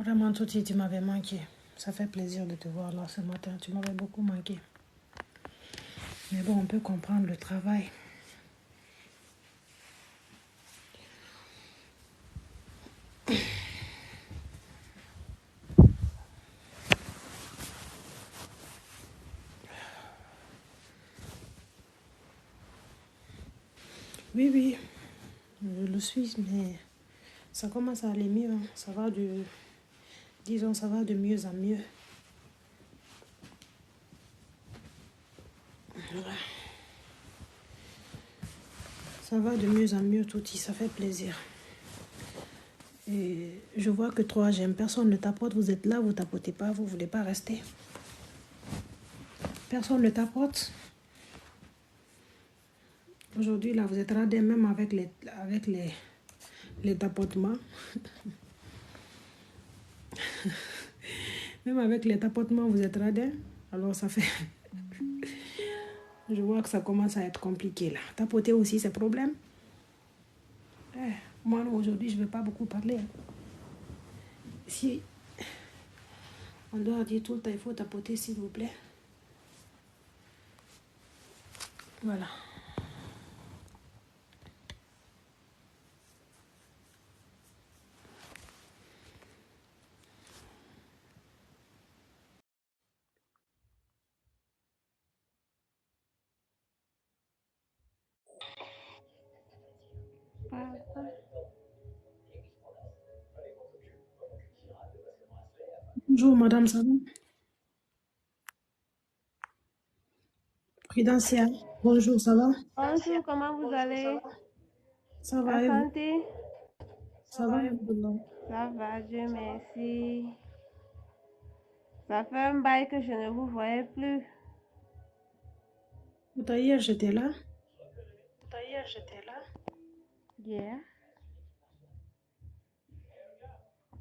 Vraiment, Toti, tu m'avais manqué. Ça fait plaisir de te voir là ce matin. Tu m'avais beaucoup manqué. Mais bon, on peut comprendre le travail. Oui, oui, je le suis, mais ça commence à aller mieux. Hein. Ça va disons, ça va de mieux en mieux. Ça va de mieux en mieux, Toti. Ça fait plaisir. Et je vois que toi, j'aime. Personne ne tapote. Vous êtes là, vous tapotez pas. Vous voulez pas rester. Personne ne tapote. Aujourd'hui, là, vous êtes radin même avec les tapotements. Même avec les tapotements, vous êtes radin. Alors, ça fait... Je vois que ça commence à être compliqué, là. Tapoter aussi, c'est problème. Moi, aujourd'hui, je ne vais pas beaucoup parler. Si on doit dire tout le temps, il faut tapoter, s'il vous plaît. Voilà. Bonjour, madame, ça va? Prudencia, bonjour, ça va? Bonjour, comment vous allez? Ça va, La et vous? santé? Ça va, alhamdoulilah. Ça va, Dieu merci. Ça fait un bail que je ne vous voyais plus. Hier, j'étais là. Hier.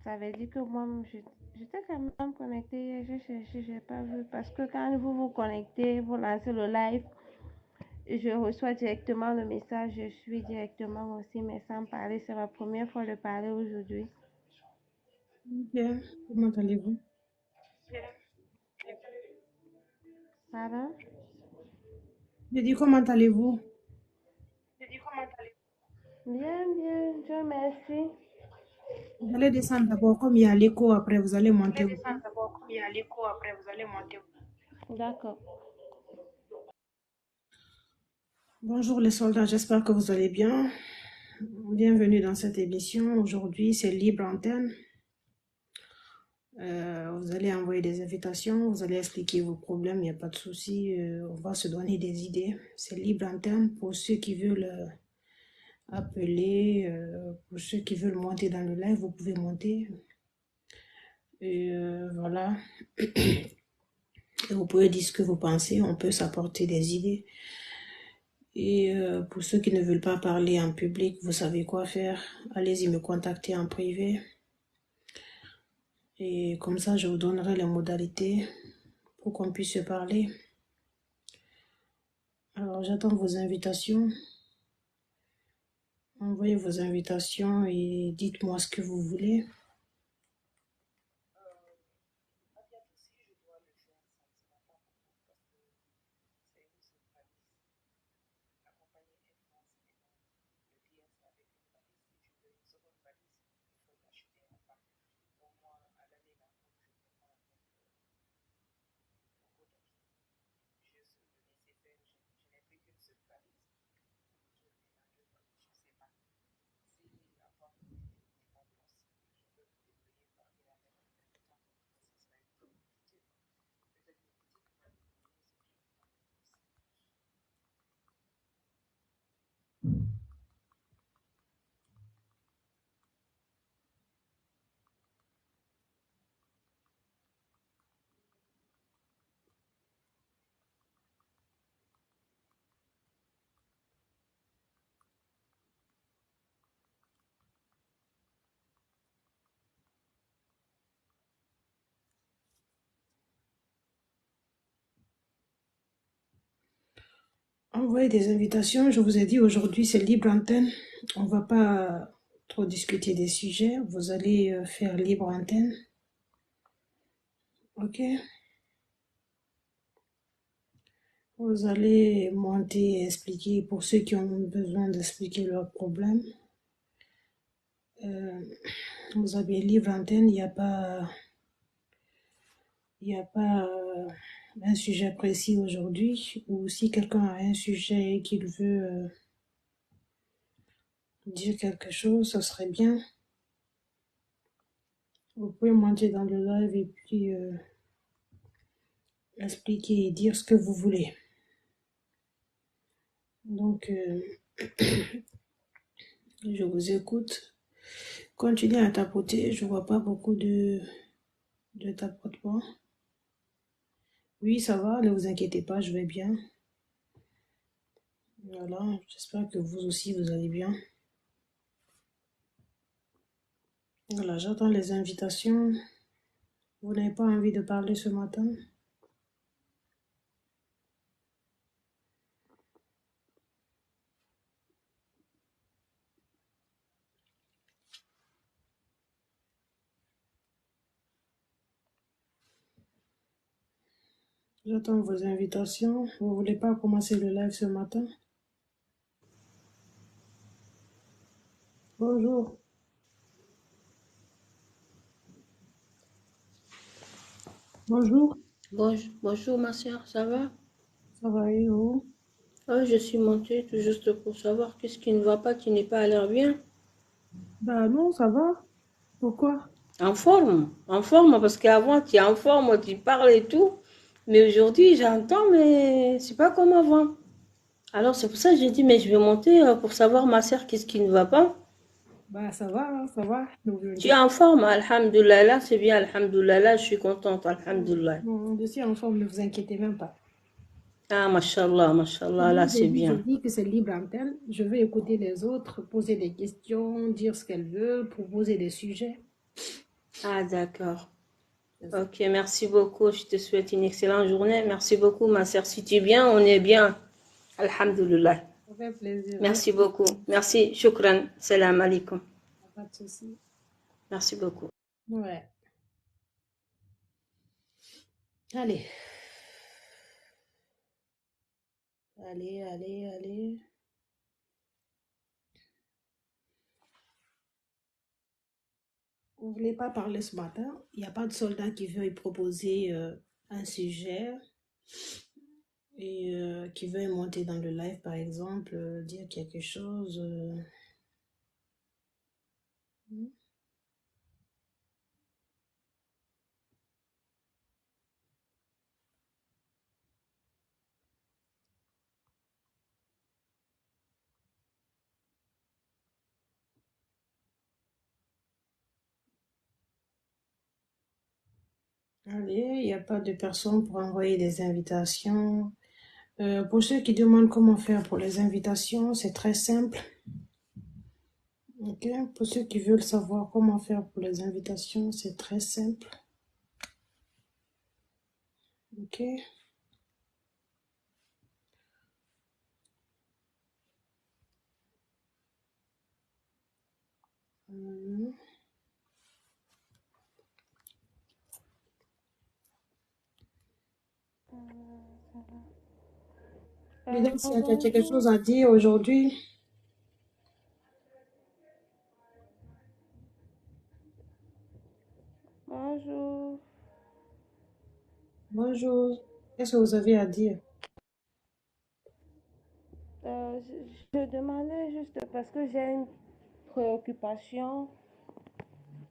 Ça veut dire que moi, j'étais quand même connectée hier. J'ai cherché, j'ai pas vu. Parce que quand vous vous connectez, vous lancez le live, je reçois directement le message. Je suis directement aussi, mais sans parler. C'est ma première fois de parler aujourd'hui. Bien, comment allez-vous? Pardon? J'ai dit, comment allez-vous? Bien, bien, Dieu merci. Vous allez descendre d'abord, comme il y a l'écho, après vous allez monter. D'accord. Bonjour les soldats, j'espère que vous allez bien. Bienvenue dans cette émission. Aujourd'hui, c'est Libre Antenne. Vous allez envoyer des invitations, vous allez expliquer vos problèmes, il n'y a pas de souci. On va se donner des idées. C'est Libre Antenne pour ceux qui veulent appeler, pour ceux qui veulent monter dans le live, vous pouvez monter. Et voilà. Et vous pouvez dire ce que vous pensez, on peut s'apporter des idées. Et pour ceux qui ne veulent pas parler en public, vous savez quoi faire. Allez-y me contacter en privé. Et comme ça, je vous donnerai les modalités pour qu'on puisse se parler. Alors, j'attends vos invitations. Envoyez vos invitations et dites-moi ce que vous voulez. Envoyez des invitations. Je vous ai dit aujourd'hui, c'est libre antenne. On ne va pas trop discuter des sujets. Vous allez faire libre antenne. Ok? Vous allez monter et expliquer pour ceux qui ont besoin d'expliquer leurs problèmes. Vous avez libre antenne, il n'y a pas un sujet précis aujourd'hui, ou si quelqu'un a un sujet et qu'il veut dire quelque chose, ce serait bien. Vous pouvez monter dans le live et puis expliquer et dire ce que vous voulez. Donc, je vous écoute. Continuez à tapoter, je vois pas beaucoup de tapotement. Oui, ça va, ne vous inquiétez pas, je vais bien. Voilà, j'espère que vous aussi, vous allez bien. Voilà, j'attends les invitations. Vous n'avez pas envie de parler ce matin? J'attends vos invitations. Vous voulez pas commencer le live ce matin? Bonjour. Bonjour. Bonjour ma soeur, ça va? Ça va et vous? Oh, je suis montée tout juste pour savoir qu'est-ce qui ne va pas, tu n'es pas à l'air bien. Bah non, ça va. Pourquoi? En forme, parce qu'avant tu es en forme, tu parles et tout. Mais aujourd'hui j'entends, mais c'est pas comme avant. Alors c'est pour ça que j'ai dit, mais je vais monter pour savoir ma soeur qu'est-ce qui ne va pas. Bah ça va, hein, ça va. Ne vous Tu es inquiétez en forme, alhamdoulilah, c'est bien, alhamdoulilah, je suis contente, pas. alhamdoulilah. Je suis en forme, ne vous inquiétez même pas. Ah, mashallah, là Comme c'est j'ai bien. dit que c'est libre antenne, je vais écouter les autres, poser des questions, dire ce qu'elles veulent, proposer des sujets. Ah, d'accord. C'est ça. Ok, merci beaucoup. Je te souhaite une excellente journée. Merci beaucoup, ma sœur. Si tu es bien, on est bien. Alhamdulillah. Ça fait plaisir. Merci beaucoup. Merci. Shukran. Salam alaikum. Pas de souci. Merci beaucoup. Ouais. Allez. Allez. Vous voulez pas parler ce matin? Il n'y a pas de soldat qui veut y proposer un sujet et qui veut monter dans le live, par exemple, dire quelque chose. Allez, il n'y a pas de personne pour envoyer des invitations. Pour ceux qui demandent comment faire pour les invitations, c'est très simple. Ok, pour ceux qui veulent savoir comment faire pour les invitations, c'est très simple. Ok. Mhm. Mesdames, s'il y a quelque chose Bonjour. à dire aujourd'hui, Bonjour. bonjour. Qu'est-ce que vous avez à dire? Je demandais juste parce que j'ai une préoccupation.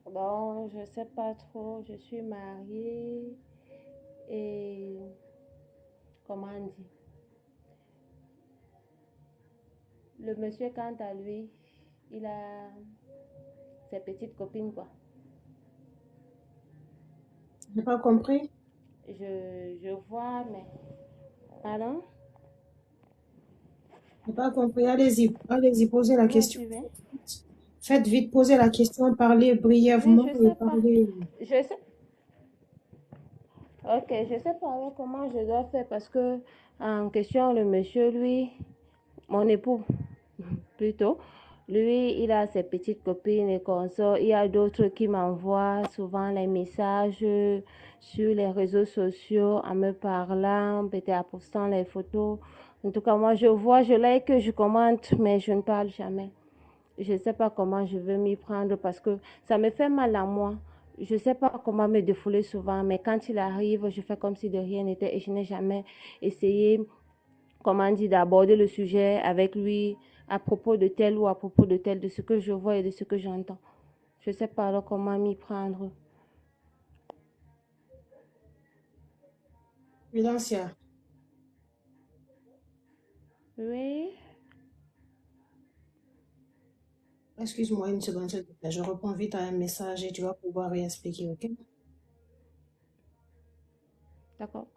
Donc, je sais pas trop. Je suis mariée et comment on dit? Le monsieur, quant à lui, il a ses petites copines, quoi. J'ai pas compris. Je vois, mais... Pardon? J'ai pas compris. Allez-y, posez la Vous me question. suivez? Faites vite, posez la question, parlez Oui, brièvement je et sais pas. parlez. Je sais. Ok, je sais pas comment je dois faire parce que en question, le monsieur, lui, mon époux, plutôt, Lui, il a ses petites copines et consorts. Il y a d'autres qui m'envoient souvent les messages sur les réseaux sociaux en me parlant, peut-être en postant les photos. En tout cas, moi, je vois, je like, je commente, mais je ne parle jamais. Je ne sais pas comment je veux m'y prendre parce que ça me fait mal à moi. Je ne sais pas comment me défouler souvent, mais quand il arrive, je fais comme si de rien n'était et je n'ai jamais essayé, comment dire, d'aborder le sujet avec lui à propos de tel ou à propos de tel, de ce que je vois et de ce que j'entends. Je ne sais pas alors comment m'y prendre. Fidencia, Oui, excuse-moi une seconde, s'il te plaît. Je réponds vite à un message et tu vas pouvoir réexpliquer, ok? d'accord.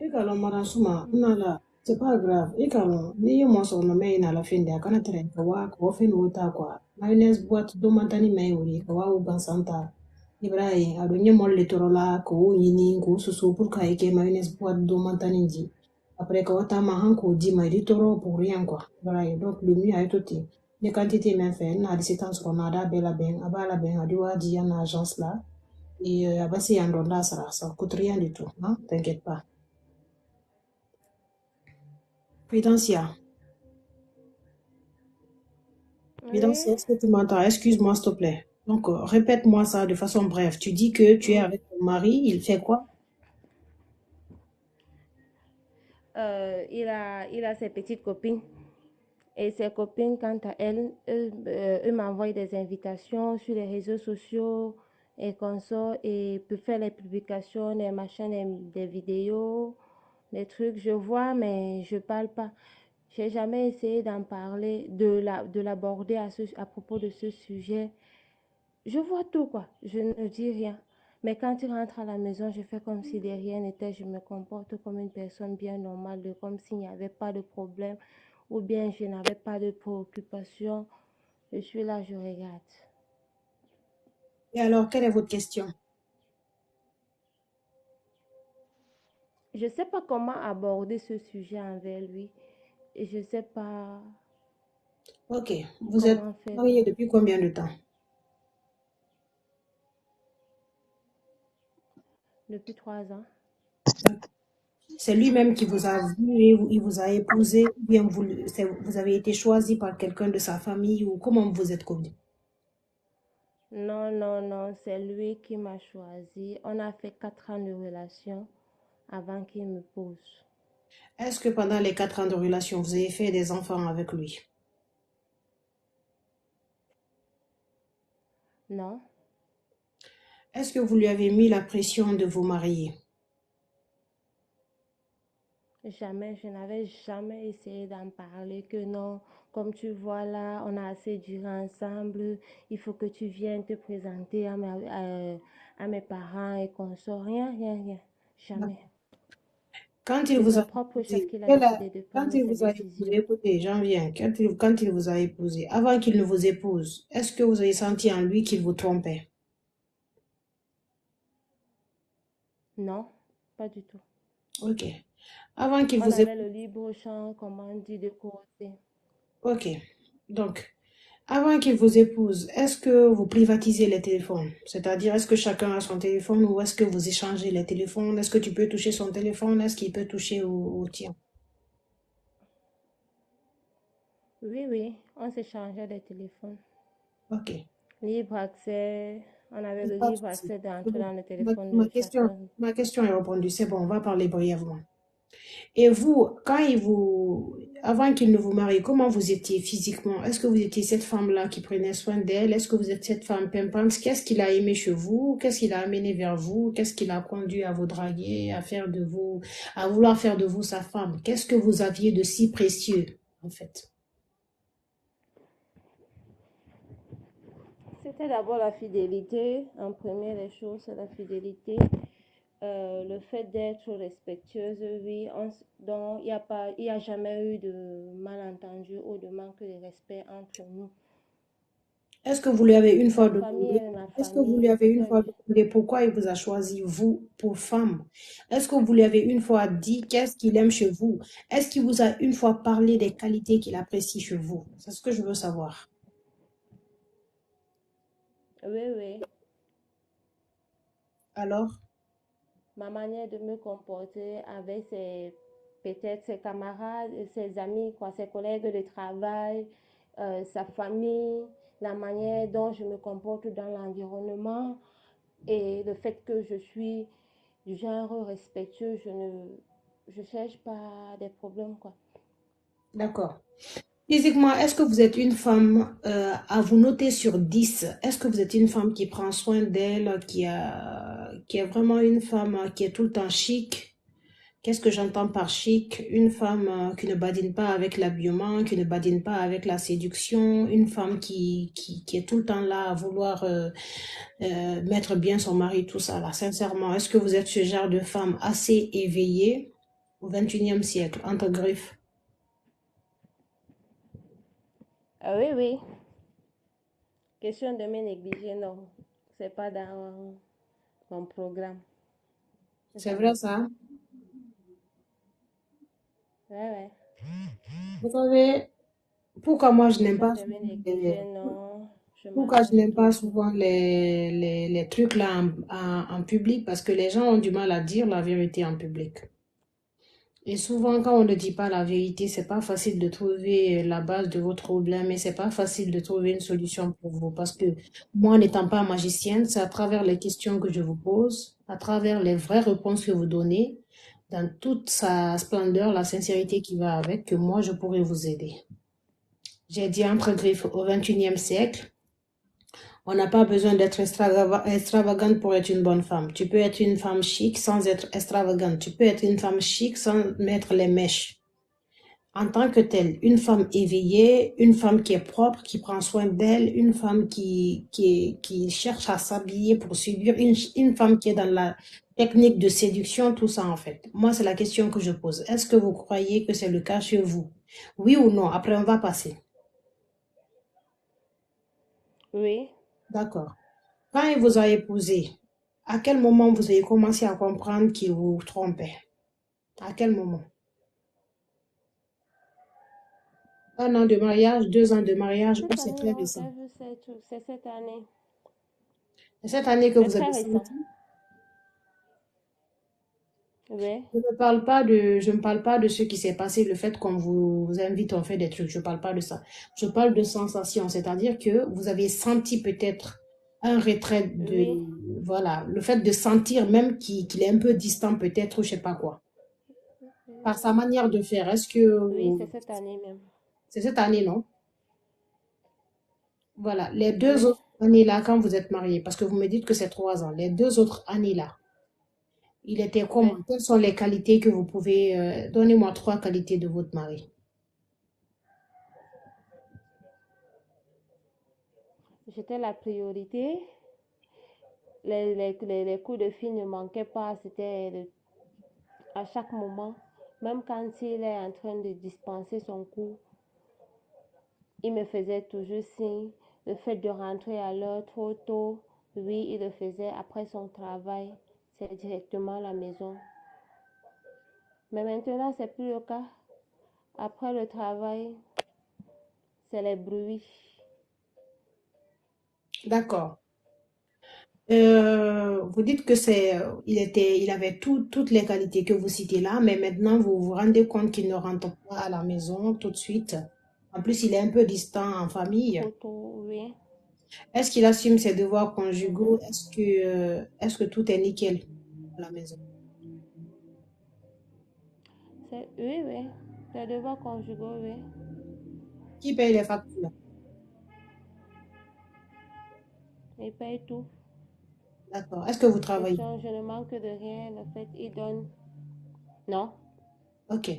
Ikalo maransuma nala c'est pas grave ikalo ni yo mo so no me na la fin de kana tere ka wa ko fin wuta kwa mayonnaise boîte do mantani mai wuri ka wa uban santa Ibrahim ado nye mo le toro la ko yini ko susu pour ka ike mayonnaise boîte do mantani ji après ka wata ma han ko di mai di toro pour rien quoi Ibrahim donc le mieux a été les quantités même fait na distance qu'on a da bela ben abala ben adi wa di en agence là et abasi andonda ça coûte rien du tout hein t'inquiète pas. Fidencia, Oui, est-ce que tu m'entends? Excuse-moi, s'il te plaît. Donc, répète-moi ça de façon brève. Tu dis que tu es oui. avec ton mari, il fait quoi? Il a ses petites copines. Et ses copines, quant à eux m'envoient des invitations sur les réseaux sociaux et consorts et peuvent faire les publications, des machins, des vidéos, des trucs. Je vois, mais je parle pas. J'ai jamais essayé d'en parler, de l'aborder à propos de ce sujet. Je vois tout, quoi. Je ne dis rien. Mais quand il rentre à la maison, je fais comme si de rien n'était. Je me comporte comme une personne bien normale, comme s'il n'y avait pas de problème ou bien je n'avais pas de préoccupation. Je suis là, je regarde. Et alors, quelle est votre question? Je ne sais pas comment aborder ce sujet envers lui. Et je ne sais pas Ok, vous êtes comment faire, mariés quoi. depuis combien de temps? Depuis 3 ans. C'est lui-même qui vous a vu et il vous a épousé, ou bien vous avez été choisi par quelqu'un de sa famille, ou comment vous êtes connus? Non, non, non, c'est lui qui m'a choisi. On a fait 4 ans de relation avant qu'il me pose. Est-ce que pendant les 4 ans de relation, vous avez fait des enfants avec lui? Non, Est-ce que vous lui avez mis la pression de vous marier? jamais, je n'avais jamais essayé d'en parler, que non, comme tu vois là, on a assez duré ensemble, il faut que tu viennes te présenter à mes parents et qu'on sort, rien, rien, rien, jamais. Quand il C'est vous a son propre chef épousé, qui a décidé de quand prendre il ses vous a épousé, décisions. écoutez, j'en viens, quand il vous a épousé, avant qu'il ne vous épouse, est-ce que vous avez senti en lui qu'il vous trompait? Non, pas du tout. Ok. Avant qu'il On vous avait épouse, le libre champ, comme on dit, de causer. ok. Donc, avant qu'il vous épouse, est-ce que vous privatisez les téléphones? C'est-à-dire, est-ce que chacun a son téléphone ou est-ce que vous échangez les téléphones? Est-ce que tu peux toucher son téléphone? Est-ce qu'il peut toucher au tien? Oui, oui, on s'échangeait des téléphones. Ok. Libre accès, on avait le Pas de libre souci. accès C'est d'entrer bon. dans le Ma, téléphone ma de question, chacun. ma question est répondue. C'est bon, on va parler brièvement. Et vous, avant qu'il ne vous marie, comment vous étiez physiquement? Est-ce que vous étiez cette femme-là qui prenait soin d'elle? Est-ce que vous êtes cette femme pimpante? Qu'est-ce qu'il a aimé chez vous? Qu'est-ce qu'il a amené vers vous? Qu'est-ce qui l'a conduit à vous draguer, à vouloir faire de vous sa femme? Qu'est-ce que vous aviez de si précieux, en fait? C'était d'abord la fidélité. En premier, les choses, c'est la fidélité. Le fait d'être respectueuse, oui. Donc, il y a jamais eu de malentendu ou de manque de respect entre nous. Est-ce que vous lui avez une fois Ma famille demandé, est ma est-ce que vous lui famille, avez c'est une ça. fois demandé pourquoi il vous a choisi, vous, pour femme? Est-ce que vous lui avez une fois dit qu'est-ce qu'il aime chez vous? Est-ce qu'il vous a une fois parlé des qualités qu'il apprécie chez vous? C'est ce que je veux savoir. Oui, oui. Alors, Ma manière de me comporter avec peut-être ses camarades, ses amis, quoi, ses collègues de travail, sa famille, la manière dont je me comporte dans l'environnement et le fait que je suis du genre respectueux, je cherche pas des problèmes, quoi. d'accord. Physiquement, est-ce que vous êtes une femme à vous noter sur 10? Est-ce que vous êtes une femme qui prend soin d'elle, qui est vraiment une femme qui est tout le temps chic? Qu'est-ce que j'entends par chic? Une femme qui ne badine pas avec l'habillement, qui ne badine pas avec la séduction, une femme qui est tout le temps là à vouloir mettre bien son mari, tout ça là. Sincèrement, est-ce que vous êtes ce genre de femme assez éveillée au 21e siècle, entre griffes? Ah oui, oui. Question de me négliger, non. C'est pas dans mon programme. C'est vrai Jamais. ça? Ouais, ouais. Vous savez, pourquoi moi je n'aime Question pas de me souvent les, négliger, non. Je pourquoi je m'arrange n'aime pas toujours. souvent les trucs là en public? Parce que les gens ont du mal à dire la vérité en public. Et souvent, quand on ne dit pas la vérité, c'est pas facile de trouver la base de votre problème et c'est pas facile de trouver une solution pour vous. Parce que moi, n'étant pas magicienne, c'est à travers les questions que je vous pose, à travers les vraies réponses que vous donnez, dans toute sa splendeur, la sincérité qui va avec, que moi, je pourrais vous aider. J'ai dit entre griffes au 21e siècle, on n'a pas besoin d'être extravagante pour être une bonne femme. Tu peux être une femme chic sans être extravagante. Tu peux être une femme chic sans mettre les mèches. En tant que telle, une femme éveillée, une femme qui est propre, qui prend soin d'elle, une femme qui cherche à s'habiller pour séduire, une femme qui est dans la technique de séduction, tout ça en fait. Moi, c'est la question que je pose. Est-ce que vous croyez que c'est le cas chez vous? Oui ou non? Après, on va passer. Oui. D'accord. Quand il vous a épousé, à quel moment vous avez commencé à comprendre qu'il vous trompait? À quel moment? 1 an de mariage, 2 ans de C'est mariage, ou cette c'est année, très non, récent? c'est cette année. C'est cette année que C'est vous très avez récent. senti? Oui. Je ne parle pas de ce qui s'est passé, le fait qu'on vous invite, on fait des trucs. Je ne parle pas de ça. Je parle de sensation, c'est-à-dire que vous avez senti peut-être un retrait de, Oui. voilà, le fait de sentir même qu'il est un peu distant peut-être, ou je sais pas quoi. Par sa manière de faire, est-ce que Oui, c'est cette année même. c'est cette année, non? Voilà, les deux Oui. autres années-là, quand vous êtes mariés, parce que vous me dites que c'est 3 ans, les 2 autres années-là, il était Oui. comment? Quelles sont les qualités que vous pouvez, donnez-moi 3 qualités de votre mari. J'étais la priorité. Les coups de fil ne manquaient pas. À chaque moment. Même quand il est en train de dispenser son coup, il me faisait toujours signe. Le fait de rentrer à l'heure trop tôt, oui, il le faisait après son travail. C'est directement à la maison. Mais maintenant, c'est plus le cas. Après le travail, c'est les bruits. D'accord. Vous dites que il avait toutes les qualités que vous citez là, mais maintenant vous vous rendez compte qu'il ne rentre pas à la maison tout de suite. En plus, il est un peu distant en famille. Trop tôt, oui. Est-ce qu'il assume ses devoirs conjugaux? Mhm. Est-ce que tout est nickel à la maison? Oui, oui. Les devoirs conjugaux, oui. Qui paye les factures? Il paye tout. D'accord. Est-ce que vous travaillez? Question, je ne manque de rien. Le fait, il donne. Non. Ok.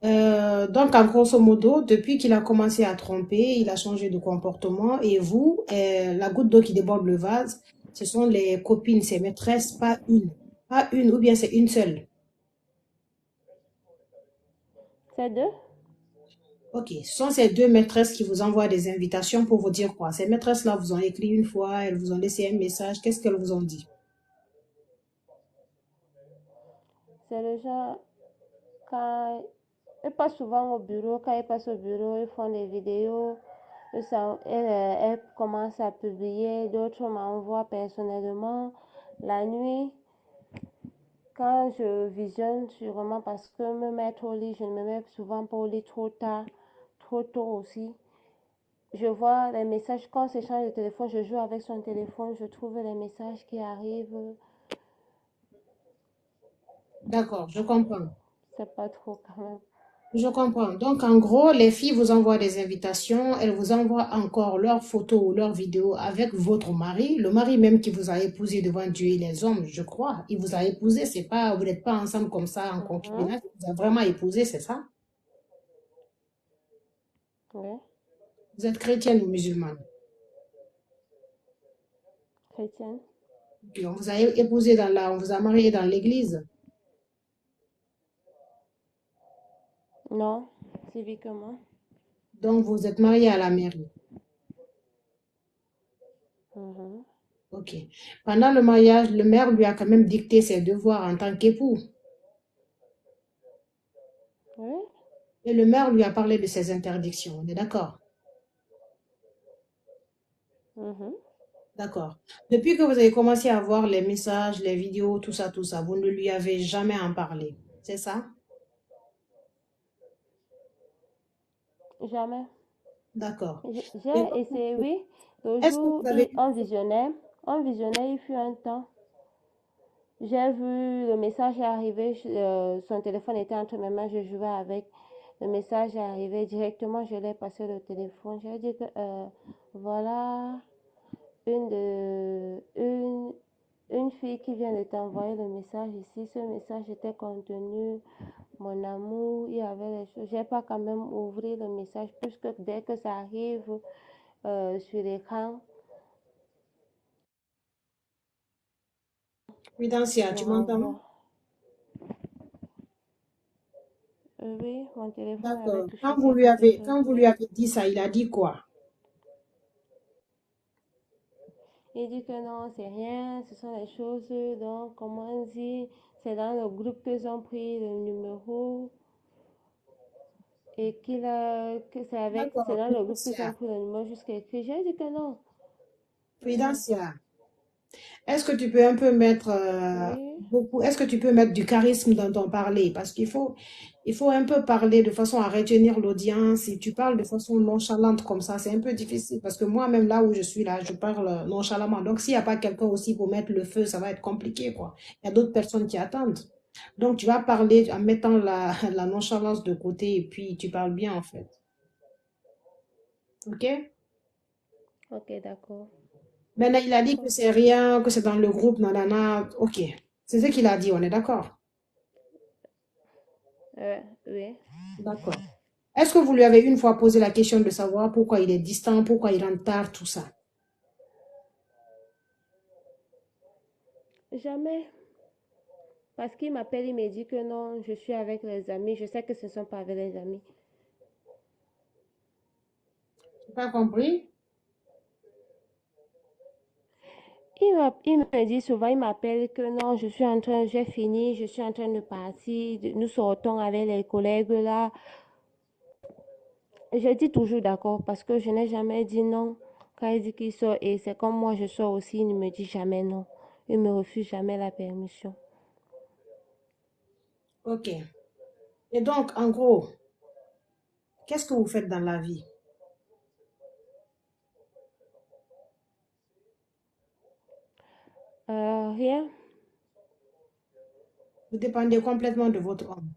Donc, en grosso modo, depuis qu'il a commencé à tromper, il a changé de comportement. Et vous, la goutte d'eau qui déborde le vase, ce sont les copines, ses maîtresses, pas une. Pas une, ou bien c'est une seule. C'est deux? Ok, ce sont ces deux maîtresses qui vous envoient des invitations pour vous dire quoi? Ces maîtresses-là vous ont écrit une fois, elles vous ont laissé un message. Qu'est-ce qu'elles vous ont dit? C'est le genre, quand ils passent souvent au bureau, quand ils passent au bureau, ils font des vidéos, elles commencent à publier, d'autres m'envoient personnellement. La nuit, quand je visionne, sûrement parce que me mettre au lit, je ne me mets souvent pas au lit trop tard, trop tôt aussi. Je vois les messages, quand on s'échange de téléphone, je joue avec son téléphone, je trouve les messages qui arrivent. D'accord, je comprends. C'est pas trop quand même. Je comprends. Donc, en gros, les filles vous envoient des invitations, elles vous envoient encore leurs photos ou leurs vidéos avec votre mari, le mari même qui vous a épousé devant Dieu et les hommes, je crois. Il vous a épousé, c'est pas, vous n'êtes pas ensemble comme ça en Mhm. concubinage, il vous a vraiment épousé, c'est ça? Oui, Vous êtes chrétienne ou musulmane? chrétienne. Puis on vous a épousé on vous a marié dans l'église. Non, civiquement. Donc, vous êtes marié à la mairie. Mhm. Ok. Pendant le mariage, le maire lui a quand même dicté ses devoirs en tant qu'époux. Oui. Et le maire lui a parlé de ses interdictions. On est d'accord? Mhm. D'accord. Depuis que vous avez commencé à voir les messages, les vidéos, tout ça, vous ne lui avez jamais en parlé. C'est ça? Jamais. D'accord. Et J'ai essayé, oui. Le est-ce que jour, vous avez... on visionnait, il fut un temps. J'ai vu le message est arrivé, son téléphone était entre mes mains, je jouais avec. Le message est arrivé directement, je l'ai passé le téléphone. J'ai dit que voilà une fille qui vient de t'envoyer le message ici. Ce message était contenu mon amour, il y avait les choses. J'ai pas quand même ouvert le message puisque dès que ça arrive sur l'écran, Fidencia, je tu m'entends? renvoie. Oui, mon téléphone avait D'accord. touché quelque chose. Quand vous lui Oui. avez dit ça, il a dit quoi? Il dit que non, c'est rien, ce sont les choses. Donc, comment on dit, c'est dans le groupe qu'ils ont pris le numéro et que c'est D'accord. dans le groupe qu'ils ont Fidencia. pris le numéro jusqu'à écrit. J'ai dit que non. Mhm. Fidencia. Est-ce que tu peux un peu mettre Oui. est-ce que tu peux mettre du charisme dans ton parler? Parce il faut un peu parler de façon à retenir l'audience. Si tu parles de façon nonchalante comme ça, c'est un peu difficile. Parce que moi-même, là où je suis là, je parle nonchalamment. Donc, s'il n'y a pas quelqu'un aussi pour mettre le feu, ça va être compliqué, quoi. Il y a d'autres personnes qui attendent. Donc, tu vas parler en mettant la nonchalance de côté et puis tu parles bien, en fait. OK? Ok, d'accord. Maintenant, il a dit que D'accord. c'est rien, que c'est dans le groupe, nanana. OK. C'est ce qu'il a dit, on est d'accord? Oui. D'accord. Est-ce que vous lui avez une fois posé la question de savoir pourquoi il est distant, pourquoi il rentre tard, tout ça? Jamais. Parce qu'il m'appelle, il me dit que non, je suis avec les amis. Je sais que ce ne sont pas avec les amis. J'ai pas compris? Il me dit souvent, il m'appelle que non, j'ai fini, je suis en train de partir. Nous sortons avec les collègues là. Je dis toujours d'accord parce que je n'ai jamais dit non. Quand il dit qu'il sort et c'est comme moi, je sors aussi, il ne me dit jamais non. Il me refuse jamais la permission. Ok. Et donc, en gros, qu'est-ce que vous faites dans la vie? Rien. Vous dépendez complètement de votre homme.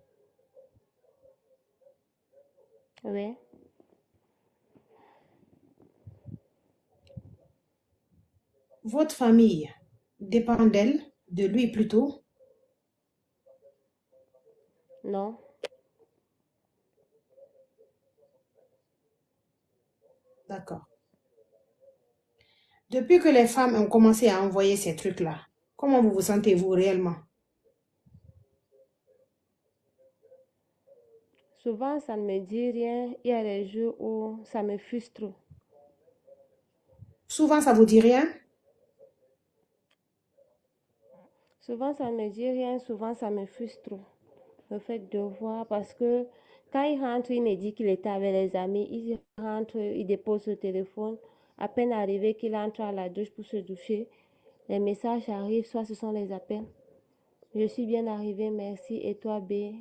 Oui. Votre famille dépend d'elle, de lui plutôt. Non. D'accord. Depuis que les femmes ont commencé à envoyer ces trucs-là, comment vous vous sentez-vous réellement? Souvent, ça ne me dit rien. Il y a des jours où ça me frustre. Souvent, ça vous dit rien? Souvent, ça ne me dit rien. Souvent, ça me frustre. Le fait de voir, parce que quand il rentre, il me dit qu'il était avec les amis. Il rentre, il dépose le téléphone. À peine arrivé qu'il entre à la douche pour se doucher, les messages arrivent, soit ce sont les appels. Je suis bien arrivée, merci. Et toi, B?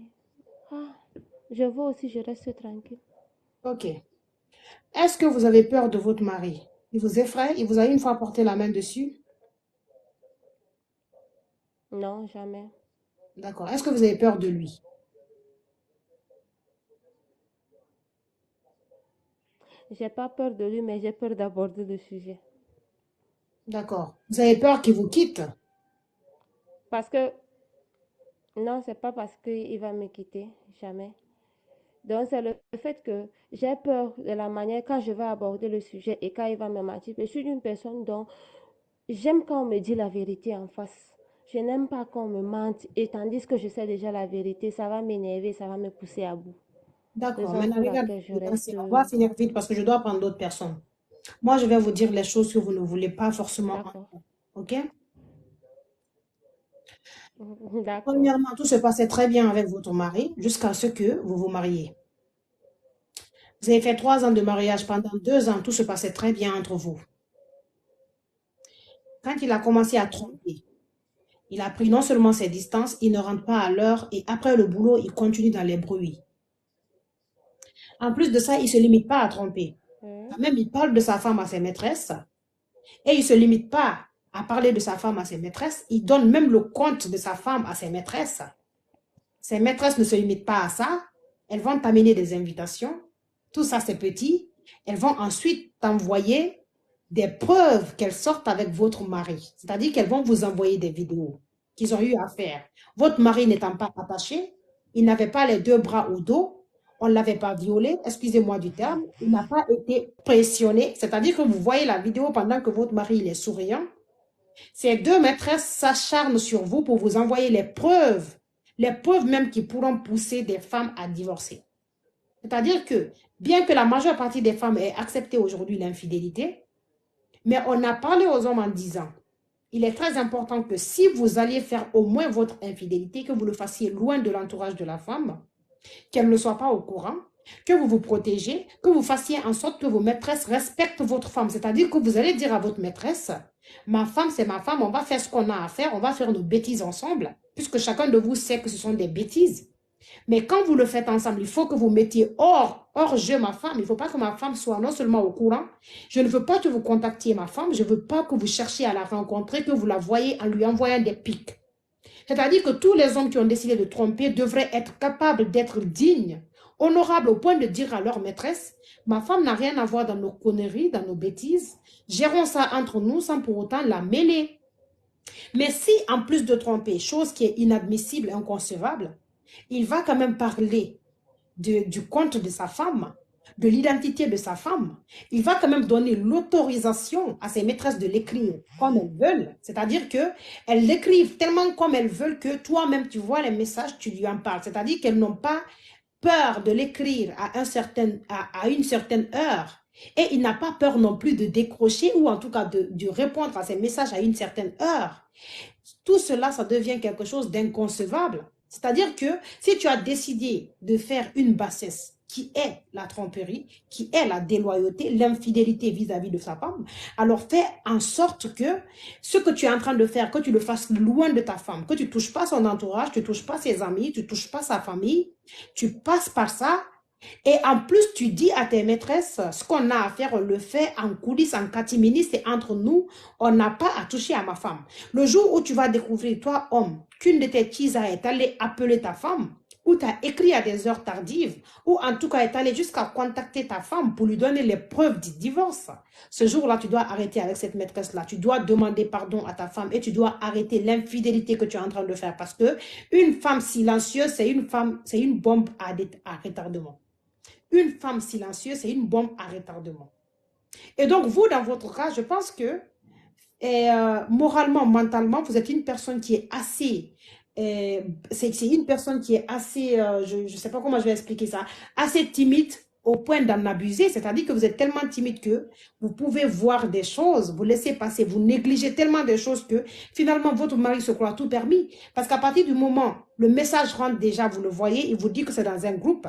Ah, je vois aussi, je reste tranquille. Ok. Est-ce que vous avez peur de votre mari? Il vous effraie? Il vous a une fois porté la main dessus? Non, jamais. D'accord. Est-ce que vous avez peur de lui? J'ai pas peur de lui, mais j'ai peur d'aborder le sujet. D'accord. Vous avez peur qu'il vous quitte? Parce que, non, c'est pas parce qu'il va me quitter, jamais. Donc, c'est le fait que j'ai peur de la manière quand je vais aborder le sujet et quand il va me mentir. Je suis une personne dont j'aime quand on me dit la vérité en face. Je n'aime pas qu'on me mente et tandis que je sais déjà la vérité, ça va m'énerver, ça va me pousser à bout. D'accord. Raison Maintenant, pour regarde, laquelle je reste. on va finir vite parce que je dois prendre d'autres personnes. Moi, je vais vous dire les choses que vous ne voulez pas forcément D'accord. entendre. OK? D'accord. Premièrement, tout se passait très bien avec votre mari jusqu'à ce que vous vous mariez. Vous avez fait 3 ans de mariage. Pendant 2 ans, tout se passait très bien entre vous. Quand il a commencé à Mhm. tromper, il a pris non seulement ses distances, il ne rentre pas à l'heure et après le boulot, il continue dans les bruits. En plus de ça, il ne se limite pas à tromper. Mhm. Quand même, il parle de sa femme à ses maîtresses et il ne se limite pas à parler de sa femme à ses maîtresses. Il donne même le compte de sa femme à ses maîtresses. Ses maîtresses ne se limitent pas à ça. Elles vont t'amener des invitations. Tout ça, c'est petit. Elles vont ensuite t'envoyer des preuves qu'elles sortent avec votre mari. C'est-à-dire qu'elles vont vous envoyer des vidéos qu'ils ont eu à faire. Votre mari n'étant pas attaché, il n'avait pas les 2 bras au dos, on ne l'avait pas violé, excusez-moi du terme, il n'a pas été pressionné. C'est-à-dire que vous voyez la vidéo pendant que votre mari il est souriant. Ces 2 maîtresses s'acharnent sur vous pour vous envoyer les preuves même qui pourront pousser des femmes à divorcer. C'est-à-dire que, bien que la majeure partie des femmes aient accepté aujourd'hui l'infidélité, mais on a parlé aux hommes en disant, il est très important que si vous alliez faire au moins votre infidélité, que vous le fassiez loin de l'entourage de la femme, qu'elle ne soit pas au courant, que vous vous protégez, que vous fassiez en sorte que vos maîtresses respectent votre femme. C'est-à-dire que vous allez dire à votre maîtresse, ma femme, c'est ma femme, on va faire ce qu'on a à faire, on va faire nos bêtises ensemble, puisque chacun de vous sait que ce sont des bêtises. Mais quand vous le faites ensemble, il faut que vous mettiez hors jeu ma femme. Il ne faut pas que ma femme soit non seulement au courant. Je ne veux pas que vous contactiez ma femme. Je ne veux pas que vous cherchiez à la rencontrer, que vous la voyez en lui envoyant des pics. C'est-à-dire que tous les hommes qui ont décidé de tromper devraient être capables d'être dignes, honorables au point de dire à leur maîtresse, ma femme n'a rien à voir dans nos conneries, dans nos bêtises. Gérons ça entre nous sans pour autant la mêler. Mais si, en plus de tromper, chose qui est inadmissible, inconcevable, il va quand même parler du compte de sa femme, de l'identité de sa femme, il va quand même donner l'autorisation à ses maîtresses de l'écrire comme elles veulent. C'est-à-dire qu'elles l'écrivent tellement comme elles veulent que toi-même, tu vois les messages, tu lui en parles. C'est-à-dire qu'elles n'ont pas peur de l'écrire à une certaine heure. Et il n'a pas peur non plus de décrocher ou en tout cas de répondre à ces messages à une certaine heure. Tout cela, ça devient quelque chose d'inconcevable. C'est-à-dire que si tu as décidé de faire une bassesse qui est la tromperie, qui est la déloyauté, l'infidélité vis-à-vis de sa femme, alors fais en sorte que ce que tu es en train de faire, que tu le fasses loin de ta femme, que tu ne touches pas son entourage, tu ne touches pas ses amis, tu ne touches pas sa famille, tu passes par ça. Et en plus, tu dis à tes maîtresses, ce qu'on a à faire, on le fait en coulisses, en catimini, c'est entre nous, on n'a pas à toucher à ma femme. Le jour où tu vas découvrir, toi, homme, qu'une de tes tisas est allée appeler ta femme, ou tu as écrit à des heures tardives, ou en tout cas est allé jusqu'à contacter ta femme pour lui donner les preuves du divorce, ce jour-là, tu dois arrêter avec cette maîtresse-là. Tu dois demander pardon à ta femme et tu dois arrêter l'infidélité que tu es en train de faire parce que une femme silencieuse, c'est une bombe à retardement. Une femme silencieuse, c'est une bombe à retardement. Et donc, vous, dans votre cas, je pense que moralement, mentalement, vous êtes une personne qui est assez c'est une personne qui est assez, je ne sais pas comment je vais expliquer ça, assez timide au point d'en abuser, c'est-à-dire que vous êtes tellement timide que vous pouvez voir des choses, vous laissez passer, vous négligez tellement de choses que finalement votre mari se croit tout permis. Parce qu'à partir du moment, le message rentre déjà, vous le voyez, il vous dit que c'est dans un groupe.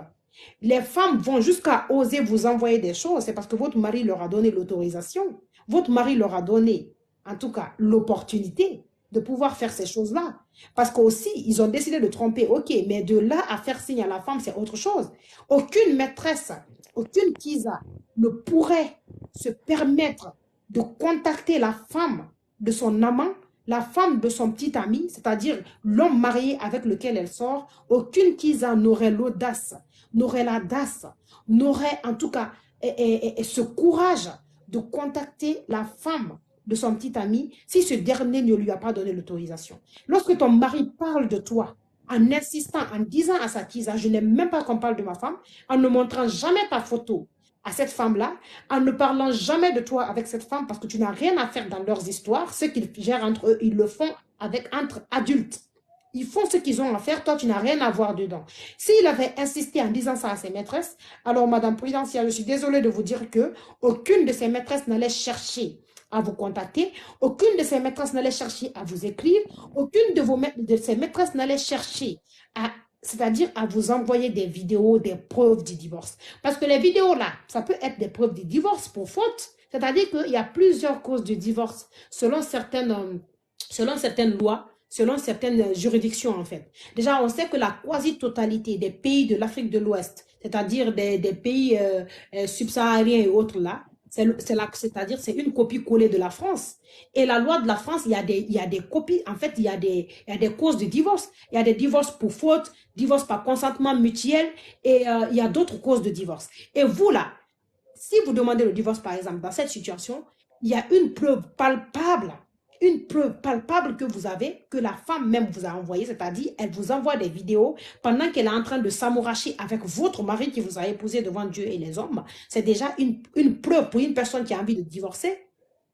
Les femmes vont jusqu'à oser vous envoyer des choses, c'est parce que votre mari leur a donné l'autorisation. Votre mari leur a donné, en tout cas, l'opportunité de pouvoir faire ces choses-là. Parce qu'aussi, ils ont décidé de tromper, ok, mais de là à faire signe à la femme, c'est autre chose. Aucune maîtresse, aucune Kisa ne pourrait se permettre de contacter la femme de son amant, la femme de son petit ami, c'est-à-dire l'homme marié avec lequel elle sort. Aucune Kisa n'aurait l'audace, n'aurait l'audace, n'aurait en tout cas ce courage de contacter la femme de son petit ami si ce dernier ne lui a pas donné l'autorisation. Lorsque ton mari parle de toi, en insistant, en disant à sa Kisa, je n'aime même pas qu'on parle de ma femme, en ne montrant jamais ta photo à cette femme-là, en ne parlant jamais de toi avec cette femme parce que tu n'as rien à faire dans leurs histoires, ce qu'ils gèrent entre eux, ils le font entre adultes. Ils font ce qu'ils ont à faire, toi tu n'as rien à voir dedans. S'il avait insisté en disant ça à ses maîtresses, alors Madame Prudencia, je suis désolée de vous dire que aucune de ses maîtresses n'allait chercher à vous contacter, aucune de ses maîtresses n'allait chercher à vous écrire, aucune de ses maîtresses n'allait chercher à, c'est-à-dire à vous envoyer des vidéos, des preuves du divorce. Parce que les vidéos là, ça peut être des preuves du divorce pour faute, c'est-à-dire qu'il y a plusieurs causes de divorce selon certaines lois, selon certaines juridictions en fait. Déjà, on sait que la quasi-totalité des pays de l'Afrique de l'Ouest, c'est-à-dire des pays subsahariens et autres là, c'est-à-dire c'est une copie-collée de la France. Et la loi de la France, il y a des copies, en fait, il y a des causes de divorce. Il y a des divorces pour faute, divorce par consentement mutuel, et il y a d'autres causes de divorce. Et vous là, si vous demandez le divorce par exemple, dans cette situation, il y a une preuve palpable que vous avez, que la femme même vous a envoyé, c'est-à-dire elle vous envoie des vidéos pendant qu'elle est en train de s'amouracher avec votre mari qui vous a épousé devant Dieu et les hommes. C'est déjà une preuve pour une personne qui a envie de divorcer.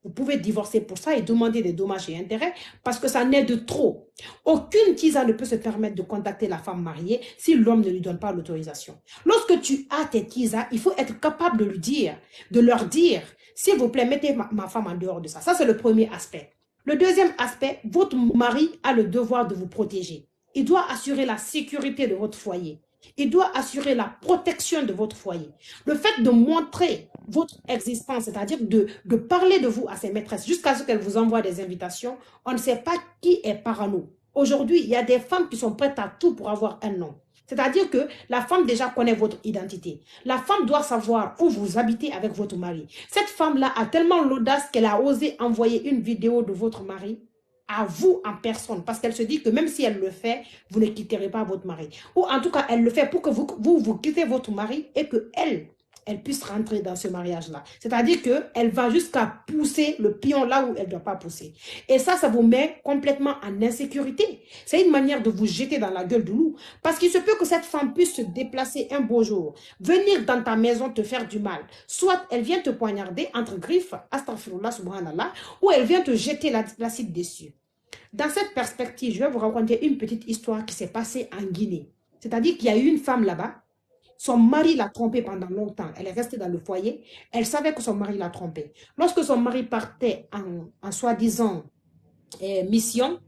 Vous pouvez divorcer pour ça et demander des dommages et intérêts parce que ça n'est de trop. Aucune Kisa ne peut se permettre de contacter la femme mariée si l'homme ne lui donne pas l'autorisation. Lorsque tu as tes Kisa, il faut être capable de lui dire, de leur dire, s'il vous plaît, mettez ma femme en dehors de ça. Ça, c'est le premier aspect. Le deuxième aspect, votre mari a le devoir de vous protéger. Il doit assurer la sécurité de votre foyer. Il doit assurer la protection de votre foyer. Le fait de montrer votre existence, c'est-à-dire de parler de vous à ses maîtresses jusqu'à ce qu'elles vous envoient des invitations, on ne sait pas qui est parano. Aujourd'hui, il y a des femmes qui sont prêtes à tout pour avoir un nom. C'est-à-dire que la femme déjà connaît votre identité. La femme doit savoir où vous habitez avec votre mari. Cette femme-là a tellement l'audace qu'elle a osé envoyer une vidéo de votre mari à vous en personne, parce qu'elle se dit que même si elle le fait, vous ne quitterez pas votre mari. Ou en tout cas, elle le fait pour que vous quittez votre mari et que elle puisse rentrer dans ce mariage-là. C'est-à-dire qu'elle va jusqu'à pousser le pion là où elle ne doit pas pousser. Et ça vous met complètement en insécurité. C'est une manière de vous jeter dans la gueule du loup. Parce qu'il se peut que cette femme puisse se déplacer un beau jour, venir dans ta maison te faire du mal. Soit elle vient te poignarder entre griffes, astaghfirullah, subhanallah, ou elle vient te jeter l'acide dessus. Dans cette perspective, je vais vous raconter une petite histoire qui s'est passée en Guinée. C'est-à-dire qu'il y a eu une femme là-bas. Son mari l'a trompée pendant longtemps. Elle est restée dans le foyer. Elle savait que son mari l'a trompée. Lorsque son mari partait en soi-disant mission,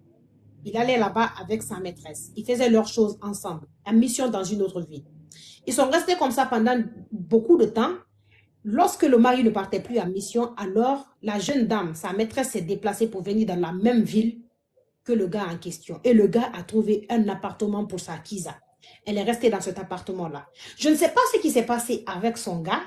il allait là-bas avec sa maîtresse. Ils faisaient leurs choses ensemble, en mission dans une autre ville. Ils sont restés comme ça pendant beaucoup de temps. Lorsque le mari ne partait plus en mission, alors la jeune dame, sa maîtresse, s'est déplacée pour venir dans la même ville que le gars en question. Et le gars a trouvé un appartement pour sa Kisa. Elle est restée dans cet appartement-là. Je ne sais pas ce qui s'est passé avec son gars.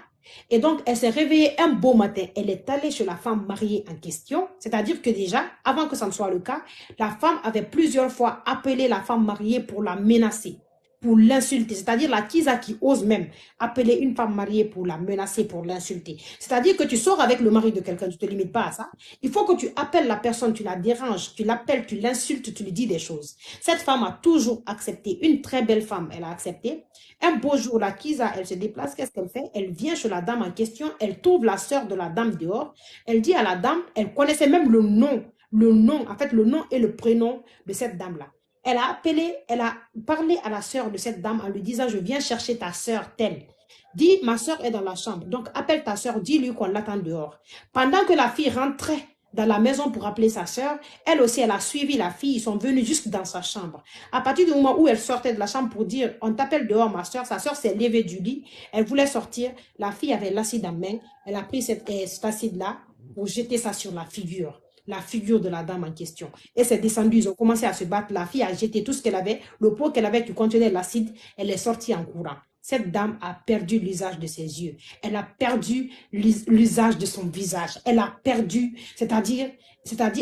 Et donc, elle s'est réveillée un beau matin. Elle est allée chez la femme mariée en question. C'est-à-dire que déjà, avant que ça ne soit le cas, la femme avait plusieurs fois appelé la femme mariée pour la menacer, pour l'insulter. C'est-à-dire la Kisa qui ose même appeler une femme mariée pour la menacer, pour l'insulter. C'est-à-dire que tu sors avec le mari de quelqu'un, tu ne te limites pas à ça. Il faut que tu appelles la personne, tu la déranges, tu l'appelles, tu l'insultes, tu lui dis des choses. Cette femme a toujours accepté. Une très belle femme, elle a accepté. Un beau jour, la Kisa, elle se déplace. Qu'est-ce qu'elle fait? Elle vient chez la dame en question. Elle trouve la sœur de la dame dehors. Elle dit à la dame, elle connaissait même le nom, en fait, le nom et le prénom de cette dame-là. Elle a appelé, elle a parlé à la sœur de cette dame en lui disant, je viens chercher ta sœur telle. Dis, ma sœur est dans la chambre. Donc, appelle ta sœur, dis-lui qu'on l'attend dehors. Pendant que la fille rentrait dans la maison pour appeler sa sœur, elle aussi, elle a suivi la fille. Ils sont venus jusque dans sa chambre. À partir du moment où elle sortait de la chambre pour dire, on t'appelle dehors, ma sœur, sa sœur s'est levée du lit. Elle voulait sortir. La fille avait l'acide en main. Elle a pris cet acide-là pour jeter ça sur la figure de la dame en question. Et c'est descendu, ils ont commencé à se battre. La fille a jeté tout ce qu'elle avait, le pot qu'elle avait qui contenait l'acide, elle est sortie en courant. Cette dame a perdu l'usage de ses yeux. Elle a perdu l'usage de son visage. Elle a perdu, c'est-à-dire,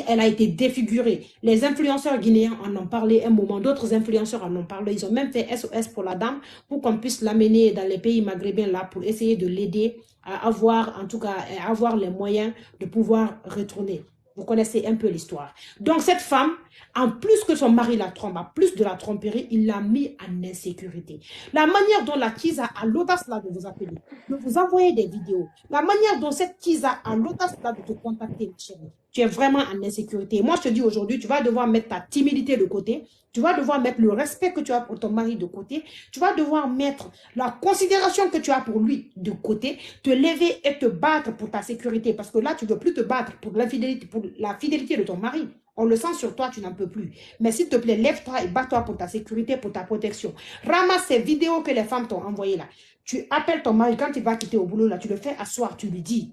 elle a été défigurée. Les influenceurs guinéens en ont parlé un moment, d'autres influenceurs en ont parlé. Ils ont même fait SOS pour la dame pour qu'on puisse l'amener dans les pays maghrébins là pour essayer de l'aider à avoir, en tout cas, à avoir les moyens de pouvoir retourner. Vous connaissez un peu l'histoire. Donc, cette femme, en plus que son mari la trompe, en plus de la tromperie, il l'a mis en insécurité. La manière dont la Kisa a l'audace là de vous appeler, de vous envoyer des vidéos, la manière dont cette Kisa a l'audace là de te contacter, ma chérie, tu es vraiment en insécurité. Moi, je te dis aujourd'hui, tu vas devoir mettre ta timidité de côté, tu vas devoir mettre le respect que tu as pour ton mari de côté, tu vas devoir mettre la considération que tu as pour lui de côté, te lever et te battre pour ta sécurité. Parce que là, tu ne veux plus te battre pour la fidélité de ton mari. On le sent sur toi, tu n'en peux plus. Mais s'il te plaît, lève-toi et bats-toi pour ta sécurité, pour ta protection. Ramasse ces vidéos que les femmes t'ont envoyées là. Tu appelles ton mari quand il va quitter au boulot là, tu le fais asseoir, tu lui dis,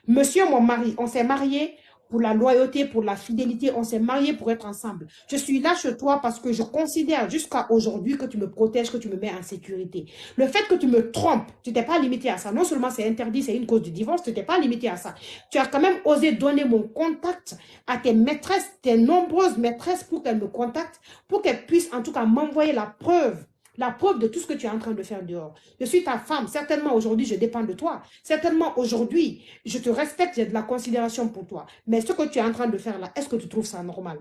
monsieur mon mari, on s'est mariés pour la loyauté, pour la fidélité, on s'est mariés pour être ensemble. Je suis là chez toi parce que je considère jusqu'à aujourd'hui que tu me protèges, que tu me mets en sécurité. Le fait que tu me trompes, tu t'es pas limité à ça. Non seulement c'est interdit, c'est une cause de divorce, tu t'es pas limité à ça. Tu as quand même osé donner mon contact à tes maîtresses, tes nombreuses maîtresses pour qu'elles me contactent, pour qu'elles puissent en tout cas m'envoyer la preuve de tout ce que tu es en train de faire dehors. Je suis ta femme. Certainement, aujourd'hui, je dépends de toi. Certainement, aujourd'hui, je te respecte, j'ai de la considération pour toi. Mais ce que tu es en train de faire là, est-ce que tu trouves ça normal?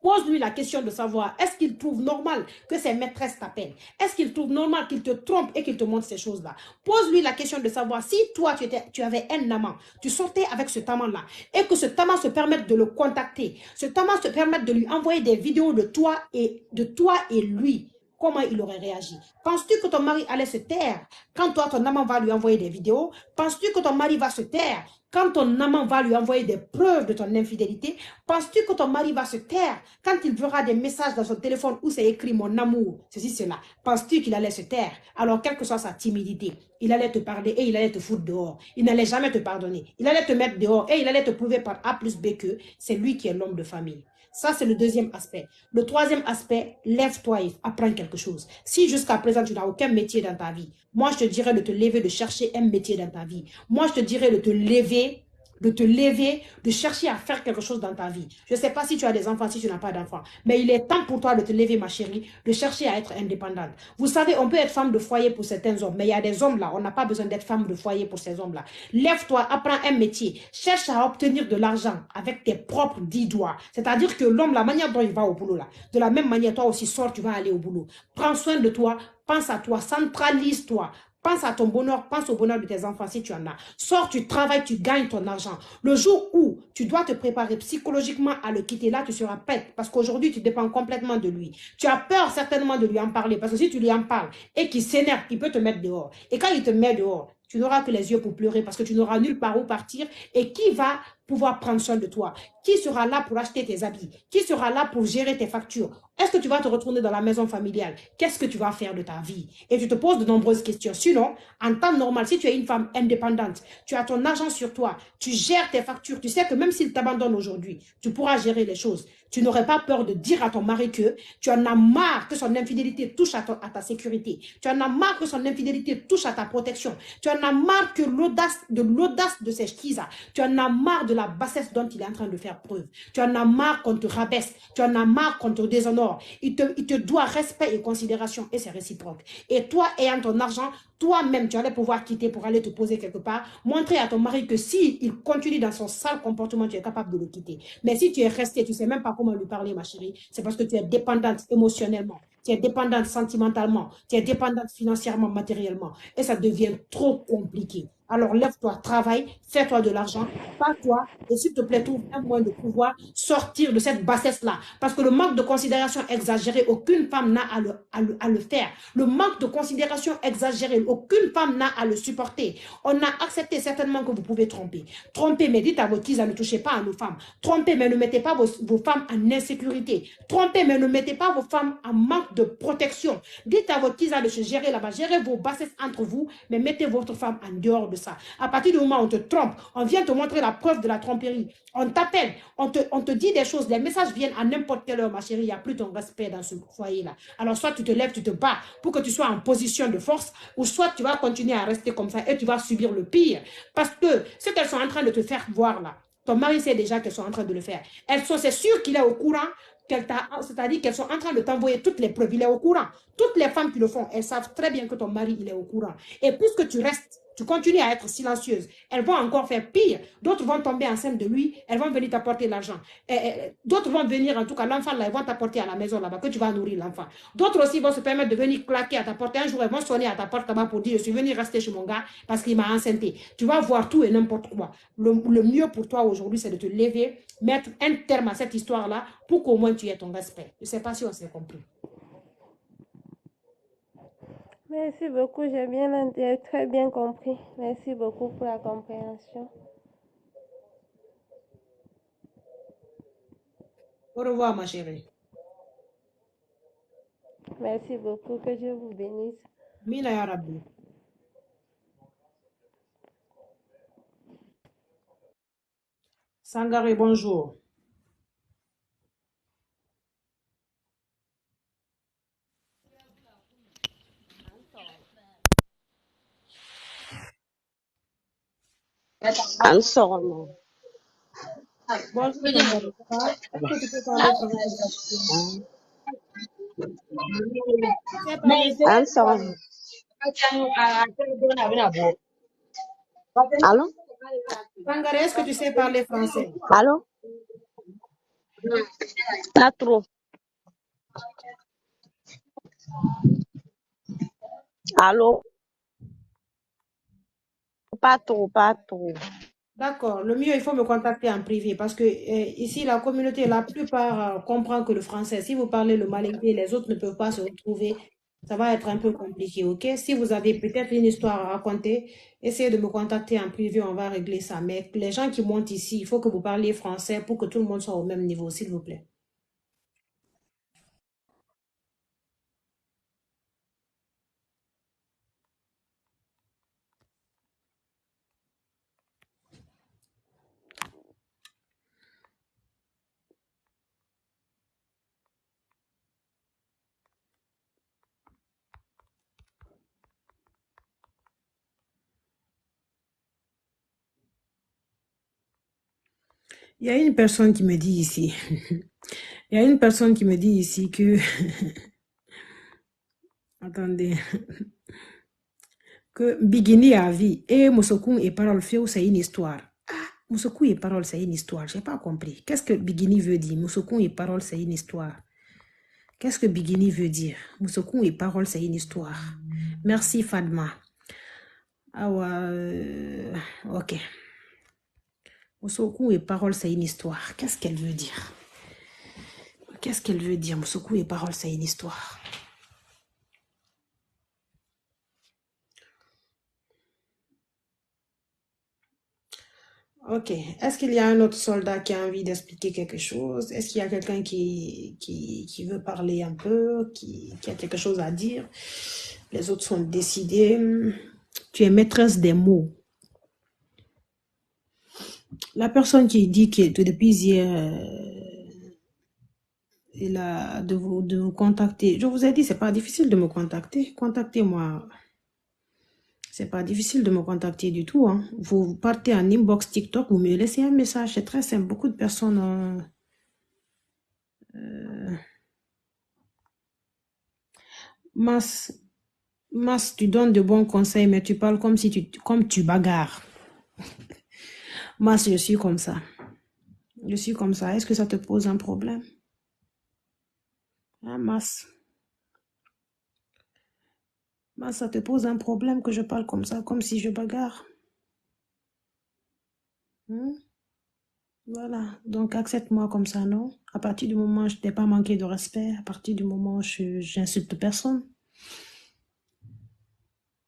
Pose-lui la question de savoir, est-ce qu'il trouve normal que ses maîtresses t'appellent? Est-ce qu'il trouve normal qu'il te trompe et qu'il te montre ces choses-là? Pose-lui la question de savoir, si toi, tu avais un amant, tu sortais avec cet amant-là, et que cet amant se permette de le contacter, cet amant se permette de lui envoyer des vidéos de toi et lui, comment il aurait réagi? Penses-tu que ton mari allait se taire quand toi, ton amant va lui envoyer des vidéos? Penses-tu que ton mari va se taire quand ton amant va lui envoyer des preuves de ton infidélité? Penses-tu que ton mari va se taire quand il verra des messages dans son téléphone où c'est écrit mon amour, ceci, cela? Penses-tu qu'il allait se taire? Alors, quelle que soit sa timidité, il allait te parler et il allait te foutre dehors. Il n'allait jamais te pardonner. Il allait te mettre dehors et il allait te prouver par A plus B que c'est lui qui est l'homme de famille. Ça, c'est le deuxième aspect. Le troisième aspect, lève-toi et apprends quelque chose. Si jusqu'à présent, tu n'as aucun métier dans ta vie, moi, je te dirais de te lever, de chercher un métier dans ta vie. Moi, je te dirais de te lever, de chercher à faire quelque chose dans ta vie. Je ne sais pas si tu as des enfants, si tu n'as pas d'enfants, mais il est temps pour toi de te lever, ma chérie, de chercher à être indépendante. Vous savez, on peut être femme de foyer pour certains hommes, mais il y a des hommes là, on n'a pas besoin d'être femme de foyer pour ces hommes là. Lève-toi, apprends un métier, cherche à obtenir de l'argent avec tes propres 10 doigts. C'est-à-dire que l'homme, la manière dont il va au boulot là, de la même manière, toi aussi, sors, tu vas aller au boulot. Prends soin de toi, pense à toi, centralise-toi. Pense à ton bonheur, pense au bonheur de tes enfants si tu en as. Sors, tu travailles, tu gagnes ton argent. Le jour où tu dois te préparer psychologiquement à le quitter, là, tu seras prête. Parce qu'aujourd'hui, tu dépends complètement de lui. Tu as peur certainement de lui en parler. Parce que si tu lui en parles et qu'il s'énerve, il peut te mettre dehors. Et quand il te met dehors, tu n'auras que les yeux pour pleurer parce que tu n'auras nulle part où partir. Et qui va pouvoir prendre soin de toi? Qui sera là pour acheter tes habits? Qui sera là pour gérer tes factures? Est-ce que tu vas te retourner dans la maison familiale? Qu'est-ce que tu vas faire de ta vie? Et tu te poses de nombreuses questions. Sinon, en temps normal, si tu es une femme indépendante, tu as ton argent sur toi, tu gères tes factures, tu sais que même s'il t'abandonne aujourd'hui, tu pourras gérer les choses. Tu n'aurais pas peur de dire à ton mari que tu en as marre que son infidélité touche à ta sécurité. Tu en as marre que son infidélité touche à ta protection. Tu en as marre que l'audace de ces skis-là. Tu en as marre de la bassesse dont il est en train de faire preuve. Tu en as marre qu'on te rabaisse. Tu en as marre qu'on te déshonore. Il te doit respect et considération et c'est réciproque. Et toi, ayant ton argent, toi-même, tu allais pouvoir quitter pour aller te poser quelque part, montrer à ton mari que s'il continue dans son sale comportement, tu es capable de le quitter. Mais si tu es resté, tu ne sais même pas comment lui parler, ma chérie, c'est parce que tu es dépendante émotionnellement, tu es dépendante sentimentalement, tu es dépendante financièrement, matériellement, et ça devient trop compliqué. Alors lève-toi, travaille, fais-toi de l'argent, pas toi, et s'il te plaît, trouve un moyen de pouvoir sortir de cette bassesse-là. Parce que le manque de considération exagéré, aucune femme n'a à le faire. Le manque de considération exagéré, aucune femme n'a à le supporter. On a accepté certainement que vous pouvez tromper. Tromper, mais dites à vos petits, ne touchez pas à nos femmes. Trompez, mais ne mettez pas vos femmes en insécurité. Trompez, mais ne mettez pas vos femmes en manque de protection. Dites à vos petits de se gérer là-bas. Gérez vos bassesses entre vous, mais mettez votre femme en dehors de ça. À partir du moment où on te trompe, on vient te montrer la preuve de la tromperie. On t'appelle, on te dit des choses, les messages viennent à n'importe quelle heure, ma chérie. Il n'y a plus ton respect dans ce foyer-là. Alors, soit tu te lèves, tu te bats pour que tu sois en position de force, ou soit tu vas continuer à rester comme ça et tu vas subir le pire. Parce que ce qu'elles sont en train de te faire voir là, ton mari sait déjà qu'elles sont en train de le faire. C'est sûr qu'il est au courant, c'est-à-dire qu'elles sont en train de t'envoyer toutes les preuves. Il est au courant. Toutes les femmes qui le font, elles savent très bien que ton mari, il est au courant. Et puisque tu restes, tu continues à être silencieuse, elles vont encore faire pire. D'autres vont tomber enceinte de lui, elles vont venir t'apporter l'argent. D'autres vont venir, en tout cas, l'enfant là, ils vont t'apporter à la maison là-bas, que tu vas nourrir l'enfant. D'autres aussi vont se permettre de venir claquer à ta porte. Un jour, elles vont sonner à ta porte là-bas pour dire, je suis venu rester chez mon gars parce qu'il m'a enceinté. Tu vas voir tout et n'importe quoi. Le mieux pour toi aujourd'hui, c'est de te lever, mettre un terme à cette histoire-là pour qu'au moins tu aies ton respect. Je ne sais pas si on s'est compris. Merci beaucoup, j'ai très bien compris. Merci beaucoup pour la compréhension. Au revoir, ma chérie. Merci beaucoup, que Dieu vous bénisse. Mina ya Rabbi. Sangaré, bonjour. An sɔgɔma. Bonjour, Sangaré. Ça va? Est-ce que tu peux parler français? Tu sais parler An français? sɔgɔma. Allô? Sangaré, est-ce que tu sais parler français? Allô? Pas trop. Allô? Pas trop, pas trop. D'accord. Le mieux, il faut me contacter en privé parce que ici, la communauté, la plupart comprend que le français. Si vous parlez le malinké, les autres ne peuvent pas se retrouver. Ça va être un peu compliqué, ok? Si vous avez peut-être une histoire à raconter, essayez de me contacter en privé, on va régler ça. Mais les gens qui montent ici, il faut que vous parliez français pour que tout le monde soit au même niveau, s'il vous plaît. Il y a une personne qui me dit ici, il y a une personne qui me dit ici que, attendez, que Bigini a vie et Moussokun et Parole Féo, c'est une histoire. Ah, Moussokun et Parole, c'est une histoire. Je n'ai pas compris. Qu'est-ce que Bigini veut dire? Moussokun et Parole, c'est une histoire. Qu'est-ce que Bigini veut dire? Moussokun et Parole, c'est une histoire. Merci, Fadma. Ah ouais, ok. Moussokun et Parole, c'est une histoire. Qu'est-ce qu'elle veut dire? Qu'est-ce qu'elle veut dire? Moussokun et Parole, c'est une histoire. Ok. Est-ce qu'il y a un autre soldat qui a envie d'expliquer quelque chose? Est-ce qu'il y a quelqu'un qui veut parler un peu, qui a quelque chose à dire? Les autres sont décidés. Tu es maîtresse des mots. La personne qui dit que depuis hier, il a de vous contacter. Je vous ai dit, c'est pas difficile de me contacter. Contactez-moi. C'est pas difficile de me contacter du tout. Hein. Vous partez en inbox TikTok, vous me laissez un message. C'est très simple. Beaucoup de personnes... Mas, tu donnes de bons conseils, mais tu parles comme si comme tu bagarres. Mas, je suis comme ça. Je suis comme ça. Est-ce que ça te pose un problème? Hein, Mas? Mas, ça te pose un problème que je parle comme ça, comme si je bagarre? Hmm? Voilà. Donc, accepte-moi comme ça, non? À partir du moment où je t'ai pas manqué de respect, à partir du moment où j'insulte personne,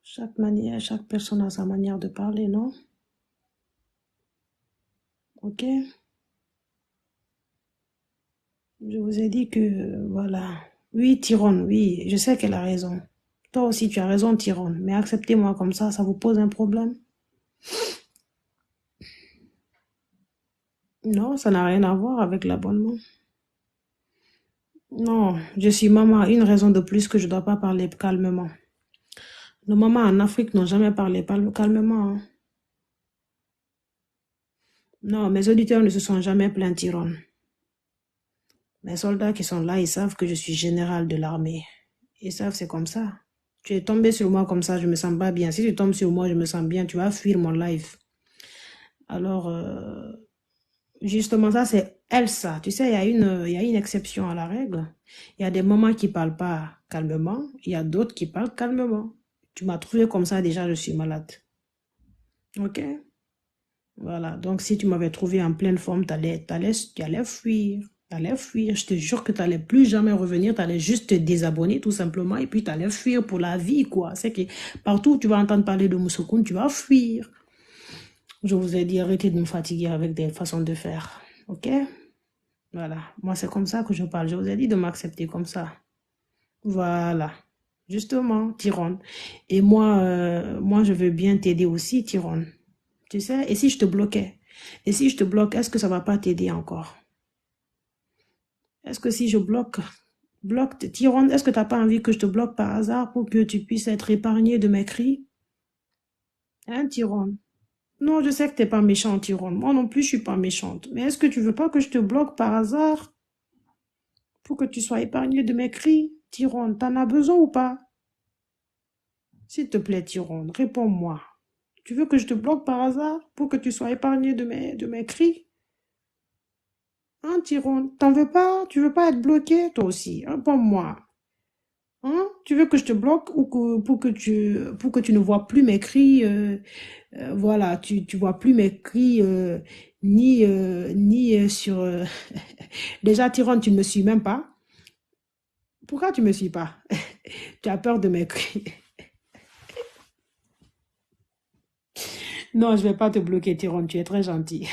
chaque personne a sa manière de parler, non? Ok? Je vous ai dit que, voilà. Oui, Tyrone, oui, je sais qu'elle a raison. Toi aussi, tu as raison, Tyrone. Mais acceptez-moi comme ça vous pose un problème? Non, ça n'a rien à voir avec l'abonnement. Non, je suis maman. Une raison de plus que je dois pas parler calmement. Nos mamans en Afrique n'ont jamais parlé calmement, hein. Non, mes auditeurs ne se sont jamais plaints, Tyrone. Mes soldats qui sont là, ils savent que je suis général de l'armée. Ils savent c'est comme ça. Tu es tombé sur moi comme ça, je me sens pas bien. Si tu tombes sur moi, je me sens bien, tu vas fuir mon live. Alors, justement, ça, c'est Elsa. Tu sais, il y a une exception à la règle. Il y a des mamans qui parlent pas calmement. Il y a d'autres qui parlent calmement. Tu m'as trouvé comme ça, déjà, je suis malade. Ok? Voilà. Donc, si tu m'avais trouvé en pleine forme, tu allais fuir. Tu allais fuir. Je te jure que tu n'allais plus jamais revenir. Tu allais juste te désabonner, tout simplement. Et puis, tu allais fuir pour la vie, quoi. C'est que partout où tu vas entendre parler de Moussokoun, tu vas fuir. Je vous ai dit, arrêtez de me fatiguer avec des façons de faire. Ok? Voilà. Moi, c'est comme ça que je parle. Je vous ai dit de m'accepter comme ça. Voilà. Justement, Tyrone. Et moi, je veux bien t'aider aussi, Tyrone. Tu sais, et si je te bloquais? Et si je te bloque, est-ce que ça va pas t'aider encore? Est-ce que si je bloque, Tyrone, est-ce que tu n'as pas envie que je te bloque par hasard pour que tu puisses être épargné de mes cris? Hein, Tyrone? Non, je sais que t'es pas méchant, Tyrone. Moi non plus, je suis pas méchante. Mais est-ce que tu veux pas que je te bloque par hasard pour que tu sois épargné de mes cris? Tyrone, t'en as besoin ou pas? S'il te plaît, Tyrone, réponds-moi. Tu veux que je te bloque par hasard pour que tu sois épargné de mes cris? Hein, Tyrone, t'en veux pas? Tu veux pas être bloqué, toi aussi? Réponds-moi. Hein? Tu veux que je te bloque ou pour que tu ne vois plus mes cris, voilà, tu vois plus mes cris, ni sur... Déjà, Tyrone, tu ne me suis même pas. Pourquoi tu me suis pas? Tu as peur de mes cris. Non, je vais pas te bloquer, Tyrone, tu es très gentil.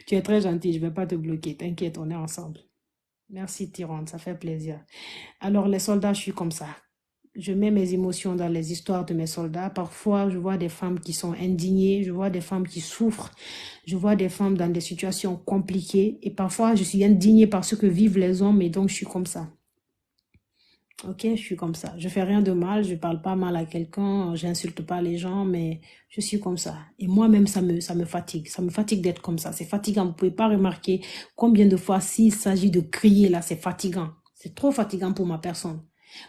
Tu es très gentil, je vais pas te bloquer, t'inquiète, on est ensemble. Merci, Tyrone, ça fait plaisir. Alors, les soldats, je suis comme ça. Je mets mes émotions dans les histoires de mes soldats. Parfois, je vois des femmes qui sont indignées, je vois des femmes qui souffrent, je vois des femmes dans des situations compliquées. Et parfois, je suis indignée par ce que vivent les hommes et donc je suis comme ça. Ok, je suis comme ça. Je fais rien de mal, je parle pas mal à quelqu'un, j'insulte pas les gens, mais je suis comme ça. Et moi-même, ça me fatigue. Ça me fatigue d'être comme ça. C'est fatigant. Vous pouvez pas remarquer combien de fois, s'il s'agit de crier là, c'est fatigant. C'est trop fatigant pour ma personne.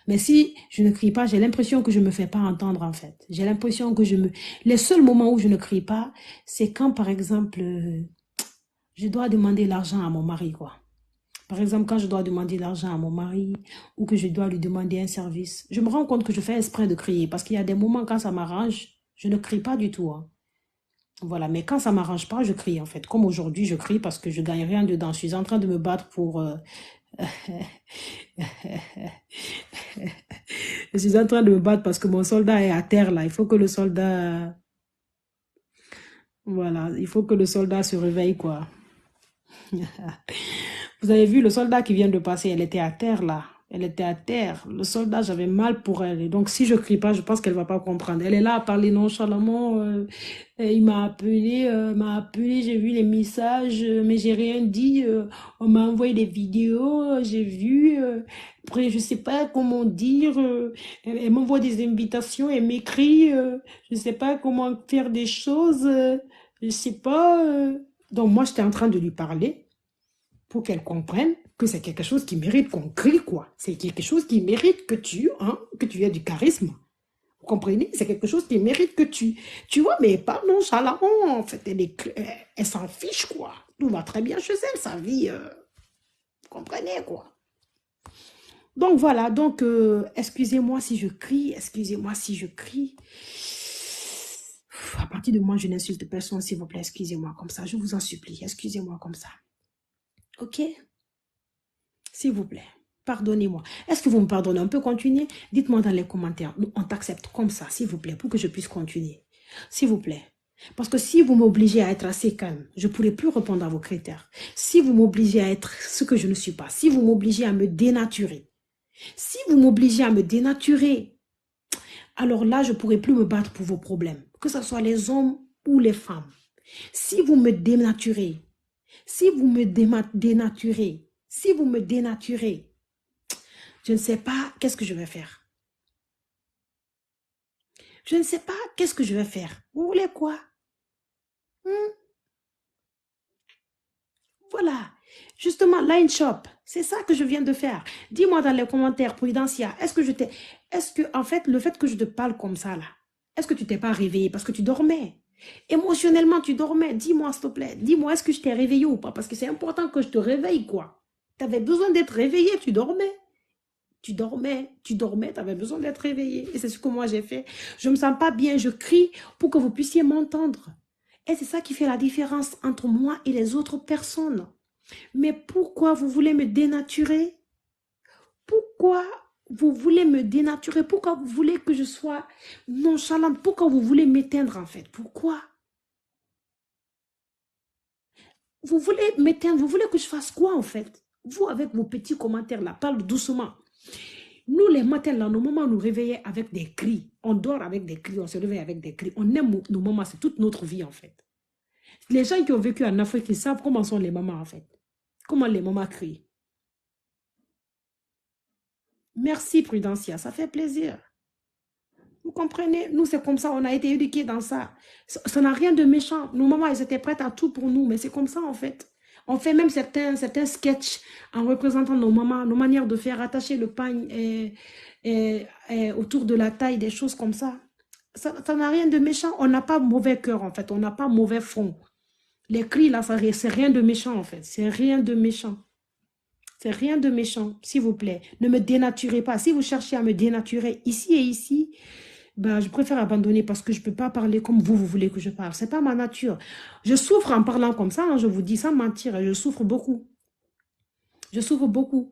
Mais si je ne crie pas, j'ai l'impression que je me fais pas entendre en fait. J'ai l'impression que les seuls moments où je ne crie pas, c'est quand par exemple, je dois demander l'argent à mon mari, quoi. Par exemple, quand je dois demander l'argent à mon mari ou que je dois lui demander un service, je me rends compte que je fais exprès de crier parce qu'il y a des moments quand ça m'arrange, je ne crie pas du tout, hein. Voilà, mais quand ça m'arrange pas, je crie en fait. Comme aujourd'hui, je crie parce que je gagne rien dedans. Je suis en train de me battre pour... je suis en train de me battre parce que mon soldat est à terre là. Il faut que le soldat... Voilà, il faut que le soldat se réveille quoi. Vous avez vu le soldat qui vient de passer, elle était à terre là. Elle était à terre. Le soldat, j'avais mal pour elle. Et donc, si je crie pas, je pense qu'elle va pas comprendre. Elle est là à parler nonchalamment. Il m'a appelé, j'ai vu les messages, mais j'ai rien dit. On m'a envoyé des vidéos, j'ai vu. Après, je sais pas comment dire. Elle m'envoie des invitations, elle m'écrit. Je sais pas comment faire des choses. Je sais pas. Donc, moi, j'étais en train de lui parler pour qu'elle comprenne que c'est quelque chose qui mérite qu'on crie, quoi. C'est quelque chose qui mérite que tu aies du charisme. Vous comprenez? C'est quelque chose qui mérite que tu vois, mais pas nonchalamment, en fait. Elle s'en fiche, quoi. Tout va très bien chez elle, sa vie, vous comprenez, quoi. Donc, voilà. Donc, excusez-moi si je crie, excusez-moi si je crie. À partir de moi, je n'insulte personne, s'il vous plaît, excusez-moi comme ça. Je vous en supplie, excusez-moi comme ça. Ok? S'il vous plaît, pardonnez-moi. Est-ce que vous me pardonnez? On peut continuer? Dites-moi dans les commentaires. On t'accepte comme ça, s'il vous plaît, pour que je puisse continuer. S'il vous plaît. Parce que si vous m'obligez à être assez calme, je ne pourrai plus répondre à vos critères. Si vous m'obligez à être ce que je ne suis pas, si vous m'obligez à me dénaturer, si vous m'obligez à me dénaturer, alors là, je ne pourrai plus me battre pour vos problèmes, que ce soit les hommes ou les femmes. Si vous me dénaturez, si vous me dénaturez, si vous me dénaturez, je ne sais pas qu'est-ce que je vais faire. Je ne sais pas qu'est-ce que je vais faire. Vous voulez quoi? Voilà. Justement, Line Shop, c'est ça que je viens de faire. Dis-moi dans les commentaires, Prudencia, est-ce que, en fait, le fait que je te parle comme ça, là, est-ce que tu t'es pas réveillé parce que tu dormais? Émotionnellement, tu dormais. Dis-moi, s'il te plaît. Dis-moi, est-ce que je t'ai réveillé ou pas? Parce que c'est important que je te réveille, quoi. Tu avais besoin d'être réveillé, tu dormais. Tu dormais, tu avais besoin d'être réveillé. Et c'est ce que moi j'ai fait. Je ne me sens pas bien, je crie pour que vous puissiez m'entendre. Et c'est ça qui fait la différence entre moi et les autres personnes. Mais pourquoi vous voulez me dénaturer? Pourquoi vous voulez me dénaturer? Pourquoi vous voulez que je sois nonchalante? Pourquoi vous voulez m'éteindre en fait? Pourquoi? Vous voulez m'éteindre? Vous voulez que je fasse quoi en fait? Vous avec vos petits commentaires là, parle doucement. Nous les matins là, nos mamans nous réveillaient avec des cris. On dort avec des cris, on se réveille avec des cris. On aime nos mamans, c'est toute notre vie en fait. Les gens qui ont vécu en Afrique, ils savent comment sont les mamans en fait. Comment les mamans crient. Merci Prudencia, ça fait plaisir. Vous comprenez? Nous, c'est comme ça, on a été éduqués dans ça. Ça n'a rien de méchant. Nos mamans, elles étaient prêtes à tout pour nous, mais c'est comme ça en fait. On fait même certains sketchs en représentant nos mamans, nos manières de faire attacher le pagne autour de la taille, des choses comme ça. Ça n'a rien de méchant. On n'a pas mauvais cœur en fait, on n'a pas mauvais fond. Les cris là, c'est rien de méchant en fait. C'est rien de méchant. C'est rien de méchant, s'il vous plaît. Ne me dénaturez pas. Si vous cherchez à me dénaturer ici et ici, ben, je préfère abandonner parce que je ne peux pas parler comme vous voulez que je parle. Ce n'est pas ma nature. Je souffre en parlant comme ça, hein, je vous dis sans mentir. Je souffre beaucoup. Je souffre beaucoup.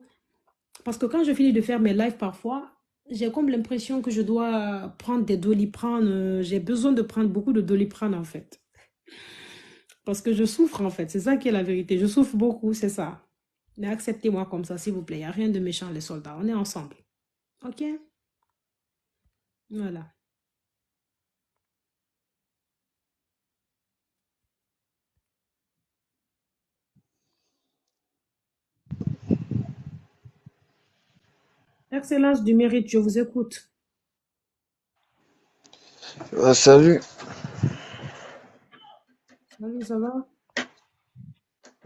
Parce que quand je finis de faire mes lives parfois, j'ai comme l'impression que je dois prendre des Doliprane. J'ai besoin de prendre beaucoup de Doliprane en fait. Parce que je souffre en fait. C'est ça qui est la vérité. Je souffre beaucoup, c'est ça. Mais acceptez-moi comme ça, s'il vous plaît. Il n'y a rien de méchant, les soldats. On est ensemble. OK? Voilà. Excellence du mérite, je vous écoute. Salut. Salut, ça va?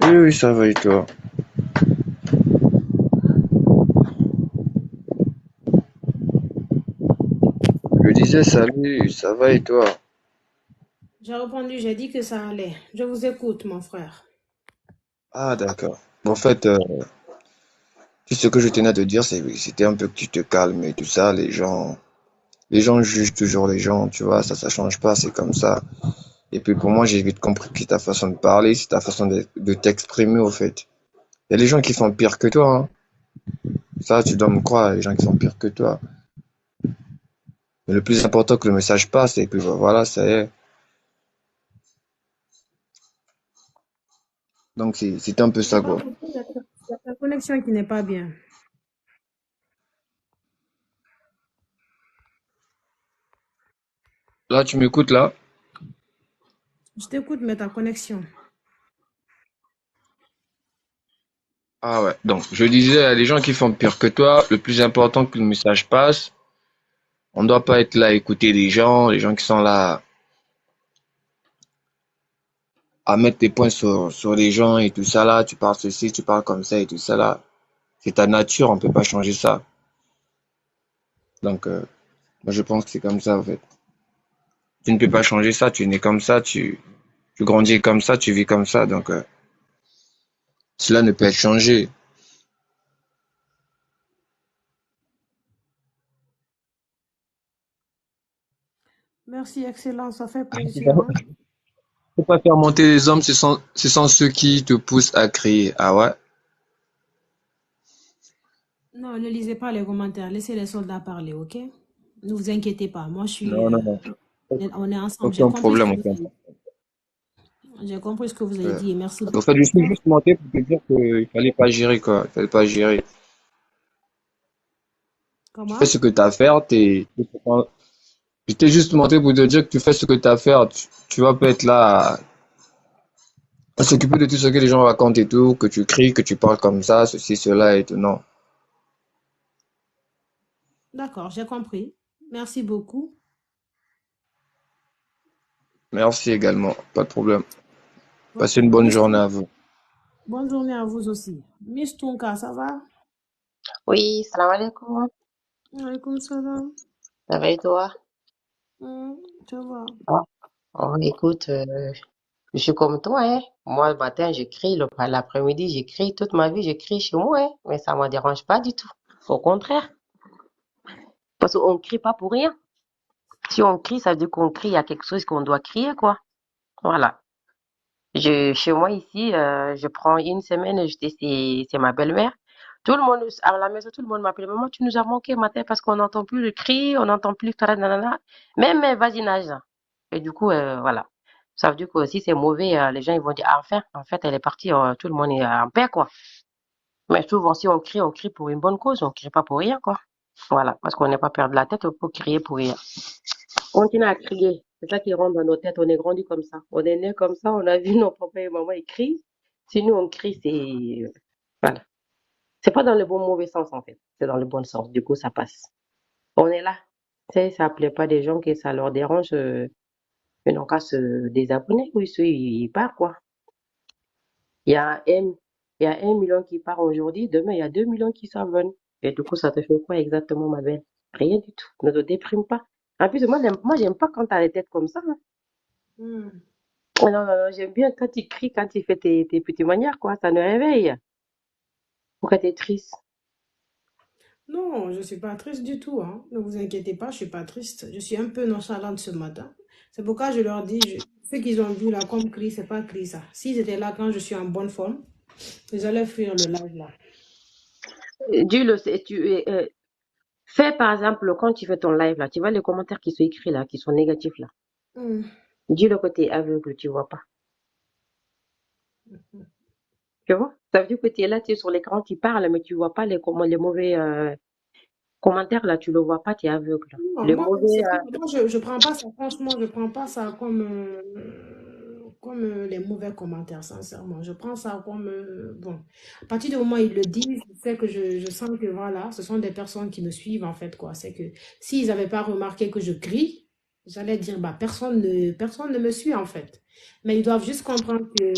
Oui, oui, ça va et toi? Je disais salut, ça va et toi? J'ai répondu, j'ai dit que ça allait. Je vous écoute, mon frère. Ah, d'accord. En fait, tout ce que je tenais à te dire, c'était un peu que tu te calmes et tout ça. Les gens jugent toujours les gens, tu vois, ça change pas, c'est comme ça. Et puis pour moi, j'ai vite compris que c'est ta façon de parler, c'est ta façon de t'exprimer, au fait. Il y a des gens qui sont pires que toi, hein. Ça, tu dois me croire, il y a des gens qui sont pires que toi. Mais le plus important que le message passe, et puis voilà, ça y est. Donc c'est un peu Je n'ai ça, pas quoi. compris, il y a ta connexion qui n'est pas bien. Là, tu m'écoutes là? Je t'écoute, mais ta connexion. Ah ouais. Donc, je disais à les gens qui font pire que toi, le plus important que le message passe, on ne doit pas être là à écouter les gens qui sont là à mettre des points sur les gens et tout ça là, tu parles ceci, tu parles comme ça et tout ça là. C'est ta nature, on peut pas changer ça. Donc, moi je pense que c'est comme ça en fait. Tu ne peux pas changer ça, tu es né comme ça, tu grandis comme ça, tu vis comme ça, donc cela ne peut être changé. Merci. Merci, excellent, ça fait Il plaisir, hein. faut pas faire monter les hommes, ce sont ceux qui te poussent à crier. Ah ouais? Non, ne lisez pas les commentaires, laissez les soldats parler, ok? Ne vous inquiétez pas, moi je suis... Non, non, non. on est ensemble, Aucun problème, aucun j'ai compris ce que vous avez problème. dit et merci En fait, je suis beaucoup. juste monté pour te dire qu'il fallait pas gérer, quoi. Il fallait pas gérer. Tu fais Comment? ce que tu as à faire, je t'ai juste montré pour te dire que tu fais ce que tu as à faire. Tu vas pas être là à s'occuper de tout ce que les gens racontent et tout, que tu cries, que tu parles comme ça, ceci, cela et tout. Non. D'accord, j'ai compris. Merci beaucoup. Merci également. Pas de problème. Ok, Passez une bonne Miss journée Tonka, à vous. bonne journée à vous aussi. Miss Tonka, ça va? Oui, salam alaikum. Alaykoum salam. Ça va et toi? Ça va. Ah, oh, écoute, je suis comme toi, hein. Moi, le matin, j'écris, l'après-midi, j'écris, toute ma vie, j'écris chez moi, hein. Mais ça me dérange pas du tout. Au contraire. Parce qu'on crie pas pour rien. Si on crie, ça veut dire qu'on crie, il y a quelque chose qu'on doit crier, quoi. Voilà. Chez moi ici, je prends une semaine, c'est ma belle-mère. Tout le monde, à la maison, tout le monde m'appelle, maman, tu nous as manqué matin parce qu'on n'entend plus le cri, on n'entend plus le nanana. Même mes voisinages. Et du coup, voilà. Ça veut dire que si c'est mauvais, les gens, ils vont dire, ah, enfin, en fait, elle est partie, tout le monde est en paix, quoi. Mais souvent, si on crie pour une bonne cause, on crie pas pour rien, quoi. Voilà. Parce qu'on n'est pas perdre la tête pour crier pour rien. On continue à crier. C'est ça qui rentre dans nos têtes. On est grandi comme ça. On est né comme ça. On a vu nos papas et maman ils crient. Si nous on crie, voilà. C'est pas dans le bon mauvais sens en fait. C'est dans le bon sens. Du coup, ça passe. On est là. Tu sais, ça plaît pas des gens que ça leur dérange. Ils n'ont qu'à se désabonner. Oui, ceux, ils partent quoi. Il y a un, il y a 1 million qui part aujourd'hui. Demain, il y a 2 millions qui s'abonnent. Et du coup, ça te fait quoi exactement, ma belle? Rien du tout. Ne te déprime pas. En plus, moi, j'aime pas quand t'as les têtes comme ça, hein. Hmm. Oh non, non, non, j'aime bien quand tu cries, quand tu fais tes petites manières, quoi. Ça nous réveille. Pourquoi t'es triste? Non, je suis pas triste du tout, hein. Ne vous inquiétez pas, je suis pas triste. Je suis un peu nonchalante ce matin. C'est pourquoi je leur dis, ce qu'ils ont vu là comme cri, c'est pas cri ça. S'ils étaient là quand je suis en bonne forme, ils allaient fuir le live là. Dis-le, fais par exemple, quand tu fais ton live là, tu vois les commentaires qui sont écrits là, qui sont négatifs là. Hmm. Dis le côté aveugle, tu vois pas. Tu vois? Ça veut dire que tu es là, tu es sur l'écran, tu parles, mais tu vois pas les mauvais commentaires là, tu le vois pas, tu es aveugle. Non, Les moi, mauvais, moi, je prends pas ça, franchement, je prends pas ça comme les mauvais commentaires, sincèrement. Je prends ça comme, bon, à partir du moment où ils le disent, c'est que je sens que, voilà, ce sont des personnes qui me suivent, en fait, quoi. C'est que s'ils n'avaient pas remarqué que je crie, j'allais dire, bah, personne ne me suit, en fait. Mais ils doivent juste comprendre que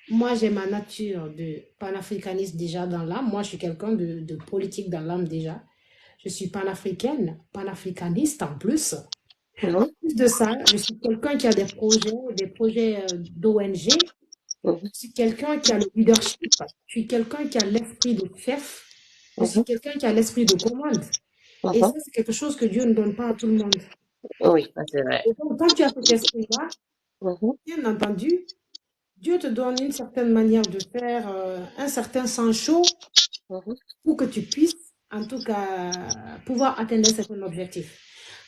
moi, j'ai ma nature de panafricaniste déjà dans l'âme. Moi, je suis quelqu'un de politique dans l'âme déjà. Je suis panafricaine, panafricaniste en plus. En mhm, plus de ça, je suis quelqu'un qui a des projets d'ONG. mhm, Je suis quelqu'un qui a le leadership. Je suis quelqu'un qui a l'esprit de chef. Je suis mhm, quelqu'un qui a l'esprit de commande. Et mhm. ça, c'est quelque chose que Dieu ne donne pas à tout le monde. Oui, ça, c'est vrai. Et donc, quand tu as cet esprit-là, Mhm, bien entendu, Dieu te donne une certaine manière de faire, un certain sang chaud mhm, pour que tu puisses, en tout cas, pouvoir atteindre un certain objectif.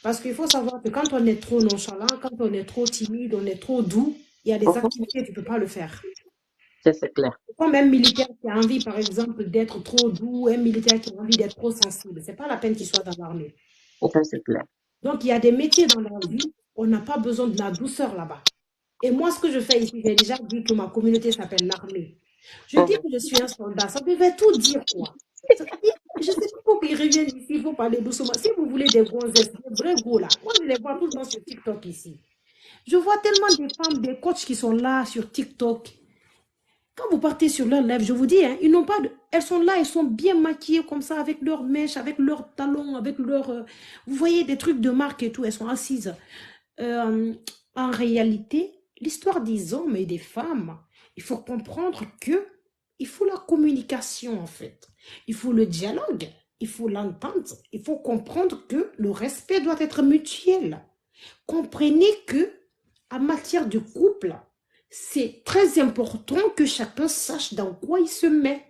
Parce qu'il faut savoir que quand on est trop nonchalant, quand on est trop timide, on est trop doux, il y a des mhm. activités, tu ne peux pas le faire. C'est clair. Comme un militaire qui a envie, par exemple, d'être trop doux, un militaire qui a envie d'être trop sensible, ce n'est pas la peine qu'il soit dans l'armée. Ça, c'est clair. Donc, il y a des métiers dans la vie, on n'a pas besoin de la douceur là-bas. Et moi, ce que je fais ici, j'ai déjà dit que ma communauté s'appelle l'armée. Je dis Mhm. que je suis un soldat, ça devait tout dire quoi. Je ne sais pas pourquoi ils reviennent ici, il faut parler doucement. Si vous voulez des gonzesses, des vrais go là, moi je les vois tout le temps sur TikTok ici. Je vois tellement des femmes, des coachs qui sont là sur TikTok. Quand vous partez sur leur live, je vous dis, hein, ils n'ont pas elles sont là, elles sont bien maquillées comme ça, avec leurs mèches, avec leurs talons, avec leurs... vous voyez des trucs de marque et tout, elles sont assises. Euh, En réalité, l'histoire des hommes et des femmes, il faut comprendre que il faut la communication en fait. Il faut le dialogue, il faut l'entente, il faut comprendre que le respect doit être mutuel. Comprenez que en matière de couple, c'est très important que chacun sache dans quoi il se met.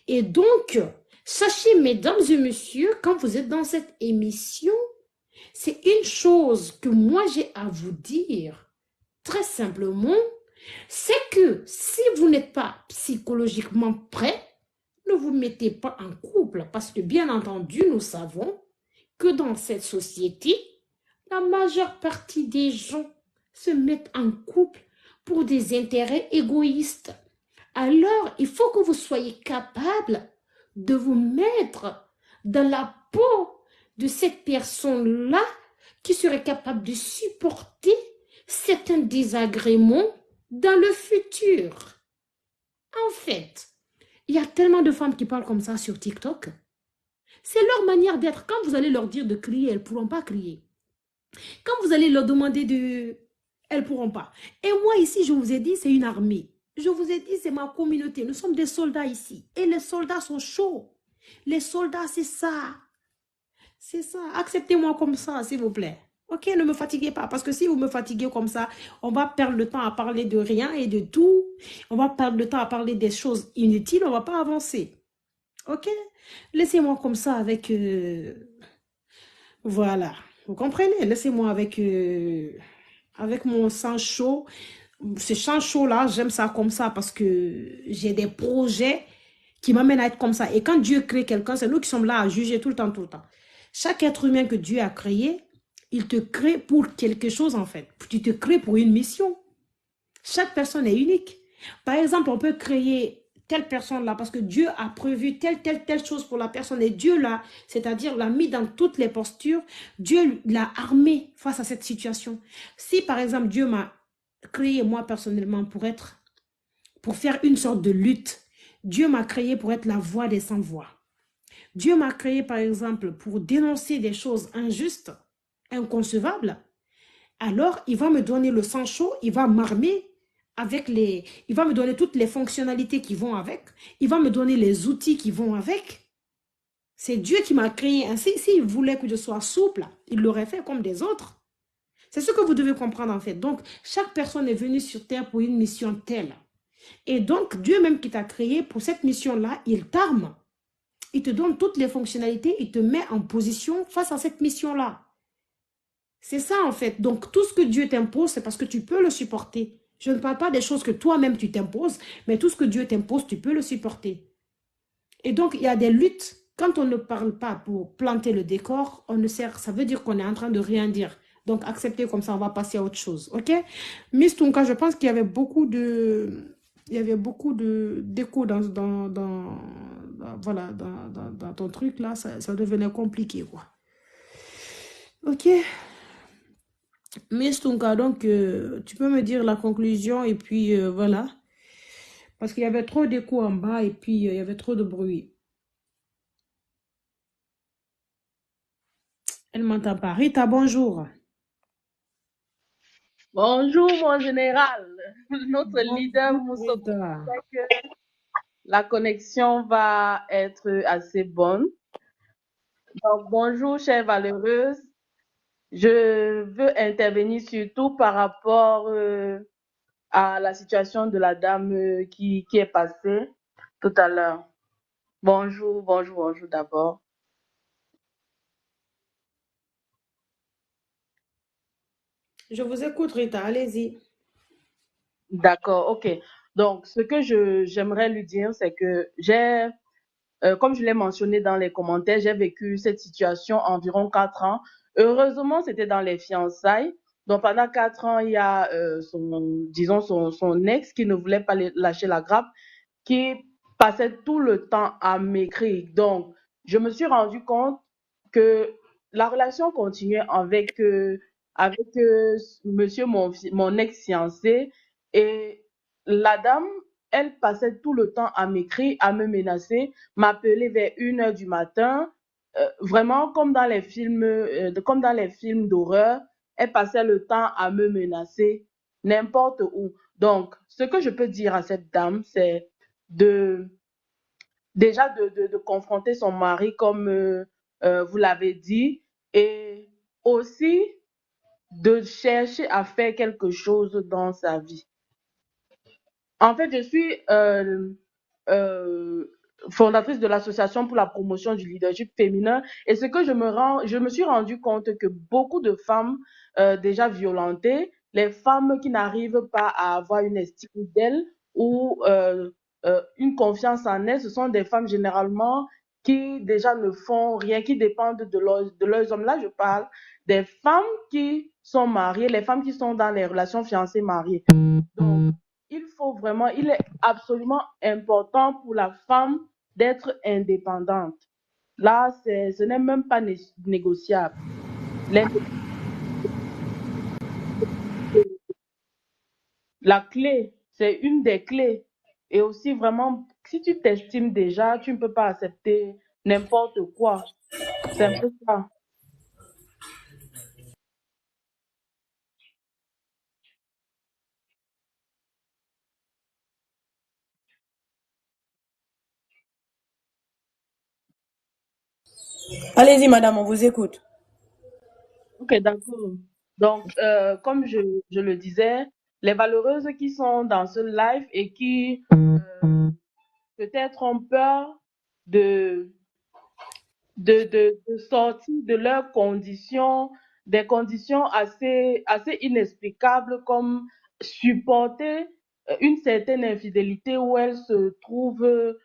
Et donc, sachez, mesdames et messieurs, quand vous êtes dans cette émission, c'est une chose que moi j'ai à vous dire, très simplement, c'est que si vous n'êtes pas psychologiquement prêt, ne vous mettez pas en couple, parce que bien entendu, nous savons que dans cette société, la majeure partie des gens se mettent en couple pour des intérêts égoïstes. Alors, il faut que vous soyez capable de vous mettre dans la peau de cette personne-là qui serait capable de supporter certains désagréments dans le futur. En fait, il y a tellement de femmes qui parlent comme ça sur TikTok. C'est leur manière d'être. Quand vous allez leur dire de crier, elles ne pourront pas crier. Quand vous allez leur demander de... elles ne pourront pas. Et moi ici, je vous ai dit, c'est une armée. Je vous ai dit, c'est ma communauté. Nous sommes des soldats ici. Et les soldats sont chauds. Les soldats, c'est ça. C'est ça. Acceptez-moi comme ça, s'il vous plaît. Ok, ne me fatiguez pas. Parce que si vous me fatiguez comme ça, on va perdre le temps à parler de rien et de tout. On va perdre le temps à parler des choses inutiles. On ne va pas avancer. Ok? Laissez-moi comme ça avec... Voilà. Vous comprenez? Laissez-moi avec mon sang chaud. Ce sang chaud-là, j'aime ça comme ça parce que j'ai des projets qui m'amènent à être comme ça. Et quand Dieu crée quelqu'un, c'est nous qui sommes là à juger tout le temps, tout le temps. Chaque être humain que Dieu a créé, il te crée pour quelque chose en fait. Tu te crées pour une mission. Chaque personne est unique. Par exemple, on peut créer telle personne-là parce que Dieu a prévu telle chose pour la personne. Et Dieu l'a, c'est-à-dire l'a mis dans toutes les postures. Dieu l'a armé face à cette situation. Si par exemple, Dieu m'a créé moi personnellement pour faire une sorte de lutte, Dieu m'a créé pour être la voix des sans-voix. Dieu m'a créé par exemple pour dénoncer des choses injustes, inconcevables. Alors, il va me donner le sang chaud, il va m'armer il va me donner toutes les fonctionnalités qui vont avec, il va me donner les outils qui vont avec. C'est Dieu qui m'a créé ainsi. S'il voulait que je sois souple, il l'aurait fait comme des autres. C'est ce que vous devez comprendre en fait. Donc, chaque personne est venue sur terre pour une mission telle. Et donc, Dieu même qui t'a créé pour cette mission-là, il t'arme. Il te donne toutes les fonctionnalités, il te met en position face à cette mission-là. C'est ça en fait. Donc, tout ce que Dieu t'impose, c'est parce que tu peux le supporter. Je ne parle pas des choses que toi-même tu t'imposes, mais tout ce que Dieu t'impose, tu peux le supporter. Et donc, il y a des luttes. Quand on ne parle pas pour planter le décor, on ne sert, ça veut dire qu'on est en train de rien dire. Donc, acceptez comme ça, on va passer à autre chose. OK? Miss Tunka, je pense qu'il y avait beaucoup de... Il y avait beaucoup d'écho voilà, dans ton truc là. Ça devenait compliqué, quoi. OK? Miss Tunka, donc, tu peux me dire la conclusion et puis voilà. Parce qu'il y avait trop d'écho en bas et puis il y avait trop de bruit. Elle m'entend pas. Rita, bonjour. Bonjour, mon général. Notre leader Bonjour, Moussoko Rita. sait que la connexion va être assez bonne. Donc, bonjour, chère Valeureuse. Je veux intervenir surtout par rapport à la situation de la dame qui est passée tout à l'heure. Bonjour, bonjour, bonjour d'abord. Je vous écoute, Rita. Allez-y. D'accord, ok. Donc, ce que j'aimerais lui dire, c'est que comme je l'ai mentionné dans les commentaires, j'ai vécu cette situation environ 4 ans. Heureusement, c'était dans les fiançailles. Donc, pendant 4 ans, il y a son ex qui ne voulait pas lâcher la grappe, qui passait tout le temps à m'écrire. Donc, je me suis rendu compte que la relation continuait avec monsieur, mon ex-fiancé. Et la dame, elle passait tout le temps à m'écrire, à me menacer, m'appeler vers 1 heure du matin. Vraiment, comme dans les films d'horreur, elle passait le temps à me menacer n'importe où. Donc, ce que je peux dire à cette dame, c'est déjà de confronter son mari comme vous l'avez dit, et aussi de chercher à faire quelque chose dans sa vie. En fait, je suis euh, fondatrice de l'association pour la promotion du leadership féminin et ce que je me suis rendu compte que beaucoup de femmes déjà violentées, les femmes qui n'arrivent pas à avoir une estime d'elles ou une confiance en elles, ce sont des femmes généralement qui déjà ne font rien, qui dépendent de leurs hommes. Là, je parle des femmes qui sont mariées, les femmes qui sont dans les relations fiancées mariées. Donc, il est absolument important pour la femme d'être indépendante. Là, ce n'est même pas négociable. La clé, c'est une des clés. Et aussi, vraiment, si tu t'estimes déjà, tu ne peux pas accepter n'importe quoi. C'est un peu ça. Allez-y, madame, on vous écoute. Ok, d'accord. Donc, comme je le disais, les valeureuses qui sont dans ce live et qui peut-être ont peur de, de sortir de leurs conditions, des conditions assez inexplicables comme supporter une certaine infidélité où elles se trouvent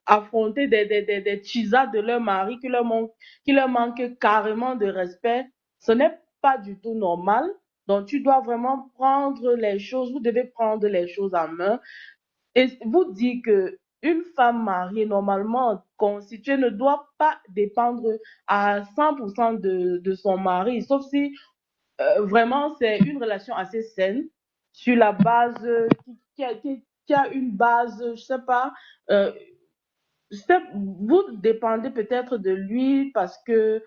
affronter des chisas de leur mari qui leur manquent carrément de respect. Ce n'est pas du tout normal. Donc, tu dois vraiment prendre les choses, vous devez prendre les choses en main et vous dire que une femme mariée, normalement constituée, ne doit pas dépendre à 100% de son mari, sauf si vraiment c'est une relation assez saine, sur la base qui a une base, je sais pas, euh, vous dépendez peut-être de lui parce que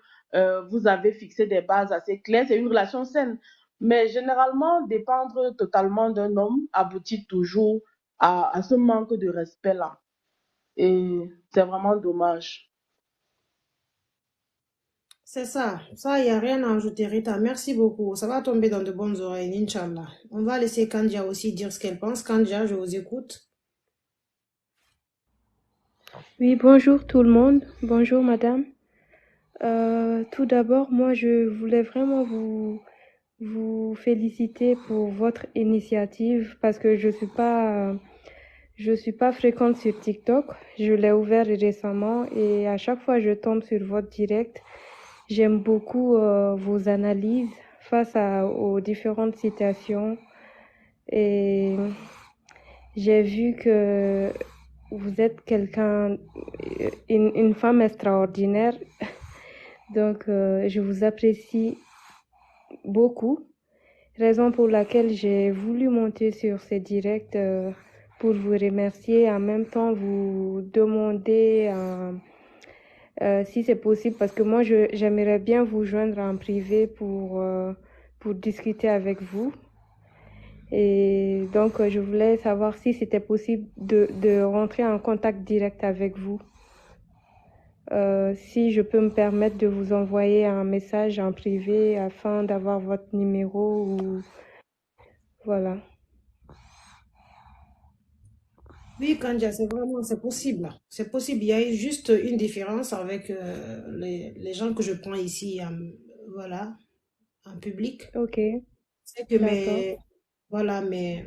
vous avez fixé des bases assez claires, c'est une relation saine. Mais généralement, dépendre totalement d'un homme aboutit toujours à ce manque de respect-là. Et c'est vraiment dommage. C'est ça. Ça, il n'y a rien à ajouter, Rita. Merci beaucoup. Ça va tomber dans de bonnes oreilles, Inch'Allah. On va laisser Kandia aussi dire ce qu'elle pense. Kandia, je vous écoute. Oui, bonjour tout le monde. Bonjour madame. Tout d'abord, moi, je voulais vraiment vous féliciter pour votre initiative parce que je suis pas fréquente sur TikTok. Je l'ai ouvert récemment et à chaque fois je tombe sur votre direct. J'aime beaucoup vos analyses face aux différentes situations et j'ai vu que vous êtes une femme extraordinaire. Donc, je vous apprécie beaucoup. Raison pour laquelle j'ai voulu monter sur ces directs pour vous remercier, en même temps vous demander si c'est possible, parce que moi j'aimerais bien vous joindre en privé pour discuter avec vous. Et donc je voulais savoir si c'était possible de rentrer en contact direct avec vous. Si je peux me permettre de vous envoyer un message en privé afin d'avoir votre numéro ou voilà. Oui, Kandia, c'est possible. C'est possible. Il y a juste une différence avec les gens que je prends ici, voilà, en public. Ok, C'est que d'accord. voilà, mais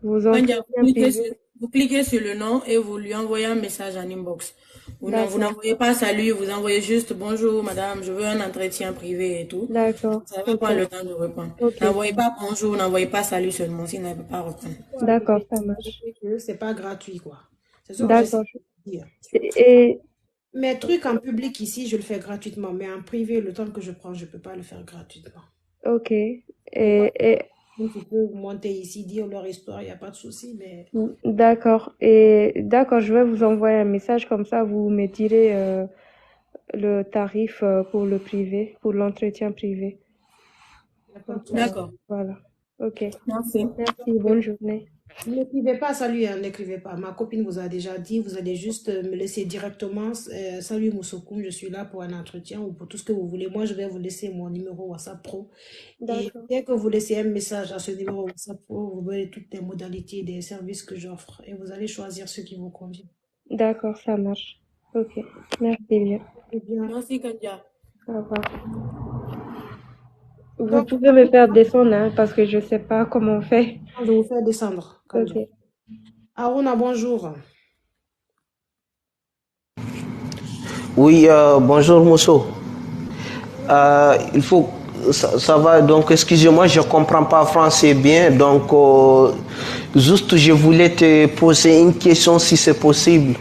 Vos Kandia, entretiens privés. vous cliquez sur le nom et vous lui envoyez un message en inbox. Vous D'accord, n'envoyez pas salut, vous envoyez juste bonjour madame, je veux un entretien privé et tout. d'accord, Ça va ok, prendre le temps de répondre. ok, N'envoyez pas bonjour, n'envoyez pas salut seulement, s'il ne peut pas répondre. d'accord, ça c'est marche. que c'est pas gratuit, quoi. C'est ce que j'essaie D'accord. de dire. Et Mes trucs en public ici, je le fais gratuitement, mais en privé, le temps que je prends, je peux pas le faire gratuitement. ok. Donc, Et tu peux monter ici, dire leur histoire, il n'y a pas de souci, mais d'accord. Et d'accord, je vais vous envoyer un message comme ça, vous me direz le tarif pour le privé, pour l'entretien privé. il n'y a pas de souci. Voilà. D'accord. Voilà. Ok. Merci. Merci. Bonne journée. N'écrivez pas salut, hein, n'écrivez pas. Ma copine vous a déjà dit, vous allez juste me laisser directement salut Moussokoum, je suis là pour un entretien ou pour tout ce que vous voulez. Moi, je vais vous laisser mon numéro WhatsApp Pro. Et D'accord. dès que vous laissez un message à ce numéro WhatsApp Pro, vous verrez toutes les modalités des services que j'offre et vous allez choisir ce qui vous convient. D'accord, ça marche. Ok, merci bien. Eh bien, Merci, Kandia. Au revoir. Vous donc, pouvez me faire descendre, hein, parce que je sais pas comment on fait. je vais vous faire descendre. Ok. Aruna, bonjour. Oui, bonjour Mousso. Il faut, ça va, donc excusez-moi, je comprends pas français bien, donc juste je voulais te poser une question si c'est possible.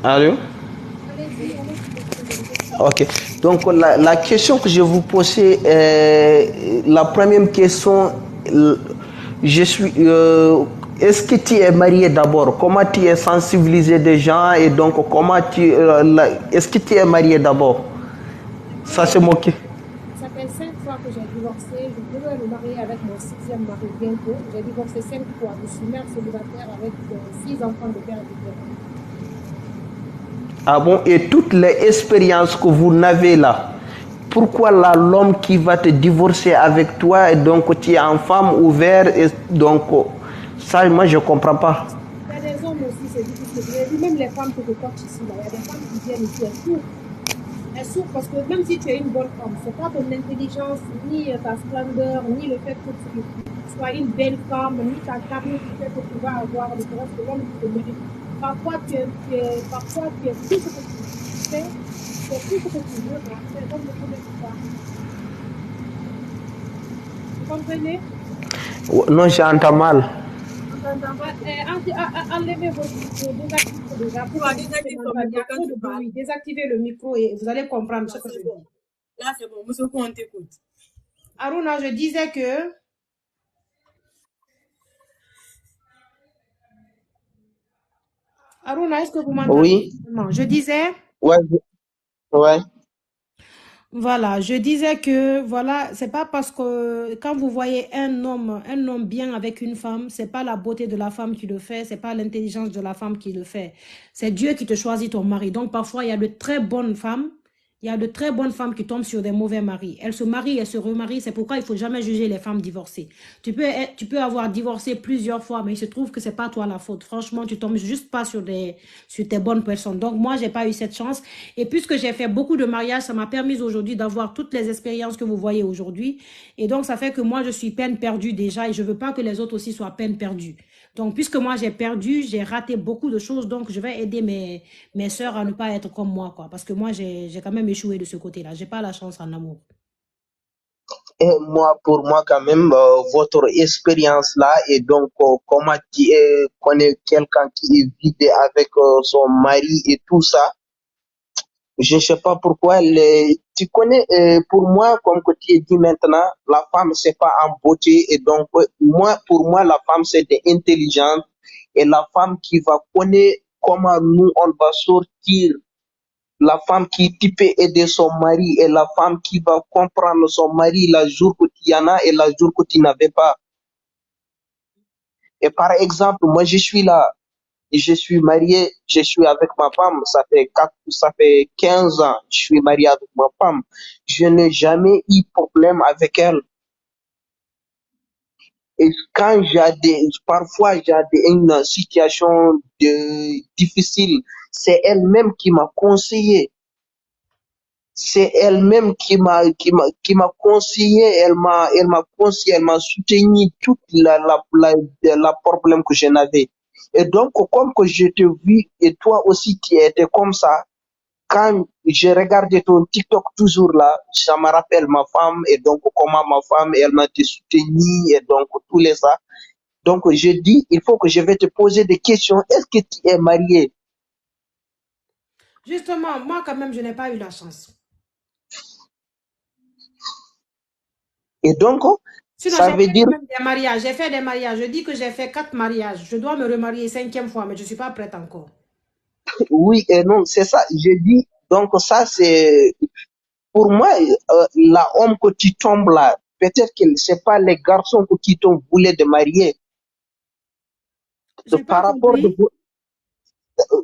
Allô? Ok, donc la question que je vous posais, la première question, je suis, est-ce que tu es marié d'abord? Comment tu es sensibilisé des gens et donc comment tu, est-ce que tu es marié d'abord? Ça c'est mon question. Ça fait 5 fois que j'ai divorcé. Je voulais me marier avec mon 6e mari bientôt. J'ai divorcé 5 fois. Je suis mère célibataire avec 6 enfants de père différents. Ah bon, et toutes les expériences que vous n'avez là, pourquoi là l'homme qui va te divorcer avec toi et donc tu es en femme ouverte et donc ça moi je comprends pas. Il y a des hommes aussi, c'est difficile. J'ai vu même les femmes que je coach ici, là. Il y a des femmes qui viennent ici, elles souffrent. Elles souffrent parce que même si tu es une bonne femme, c'est pas ton intelligence, ni ta splendeur, ni le fait que tu sois une belle femme, ni ta carrière qui fait que tu vas avoir le reste de l'homme qui te mérite. Parfois tu es tout ce que tu fais, c'est tout ce que tu veux, mais les hommes ne connaissent pas. Vous comprenez? Non, j'entends mal. Enlevez votre micro, désactivez déjà. Pour Désactive ton il y a micro quand trop tu de parles. bruit. Désactivez le micro et vous allez comprendre ce que je C'est dis. bon. Là, c'est bon. Moussoko, on t'écoute. Aruna, je disais que Aruna, est-ce que vous m'entendez? Oui. Non, je disais. Ouais. Ouais. Voilà, je disais que voilà, c'est pas parce que quand vous voyez un homme bien avec une femme, c'est pas la beauté de la femme qui le fait, c'est pas l'intelligence de la femme qui le fait. C'est Dieu qui te choisit ton mari. Donc parfois, il y a de très bonnes femmes. Il y a de très bonnes femmes qui tombent sur des mauvais maris. Elles se marient, elles se remarient. C'est pourquoi il faut jamais juger les femmes divorcées. Tu peux avoir divorcé plusieurs fois, mais il se trouve que c'est pas toi la faute. Franchement, tu tombes juste pas sur tes bonnes personnes. Donc moi, j'ai pas eu cette chance. Et puisque j'ai fait beaucoup de mariages, ça m'a permis aujourd'hui d'avoir toutes les expériences que vous voyez aujourd'hui. Et donc, ça fait que moi, je suis peine perdue déjà et je veux pas que les autres aussi soient peine perdue. Donc, puisque moi, j'ai perdu, j'ai raté beaucoup de choses. Donc, je vais aider mes sœurs à ne pas être comme moi, quoi. Parce que moi, j'ai quand même échoué de ce côté-là. J'ai pas la chance en amour. Et moi, pour moi quand même, votre expérience là et donc comment tu connais quelqu'un qui est vidé avec son mari et tout ça. Je ne sais pas pourquoi. Tu connais, pour moi, comme que tu as dit maintenant, la femme, c'est pas en beauté. Et donc, pour moi, la femme, c'est intelligente. Et la femme qui va connaître comment nous, on va sortir. La femme qui peut aider son mari et la femme qui va comprendre son mari la jour que tu y en as et la jour que tu n'avais pas. Et par exemple, moi, je suis là. Je suis marié, je suis avec ma femme, ça fait 15 ans, je suis marié avec ma femme. Je n'ai jamais eu problème avec elle. Et quand parfois une situation difficile, c'est elle-même qui m'a conseillé. C'est elle-même qui m'a conseillé, elle m'a conseillé, elle m'a soutenu toute la problème que j'en avais. Et donc, comme que je te vis, et toi aussi tu étais comme ça, quand j'ai regardé ton TikTok toujours là, ça me rappelle ma femme, et donc comment ma femme, elle m'a soutenu, et donc tous les ça. Donc, je dis, il faut que je vais te poser des questions. Est-ce que tu es marié? Justement, moi, quand même, je n'ai pas eu la chance. Et donc, Sinon, ça j'ai veut fait dire, même des mariages. J'ai fait des mariages. Je dis que j'ai fait 4 mariages. Je dois me remarier 5e fois, mais je ne suis pas prête encore. oui et non, c'est ça. Je dis, donc ça, c'est, pour moi, la homme que tu tombes là, peut-être que ce n'est pas les garçons qui t'ont voulu de marier. J'ai Par pas rapport compris.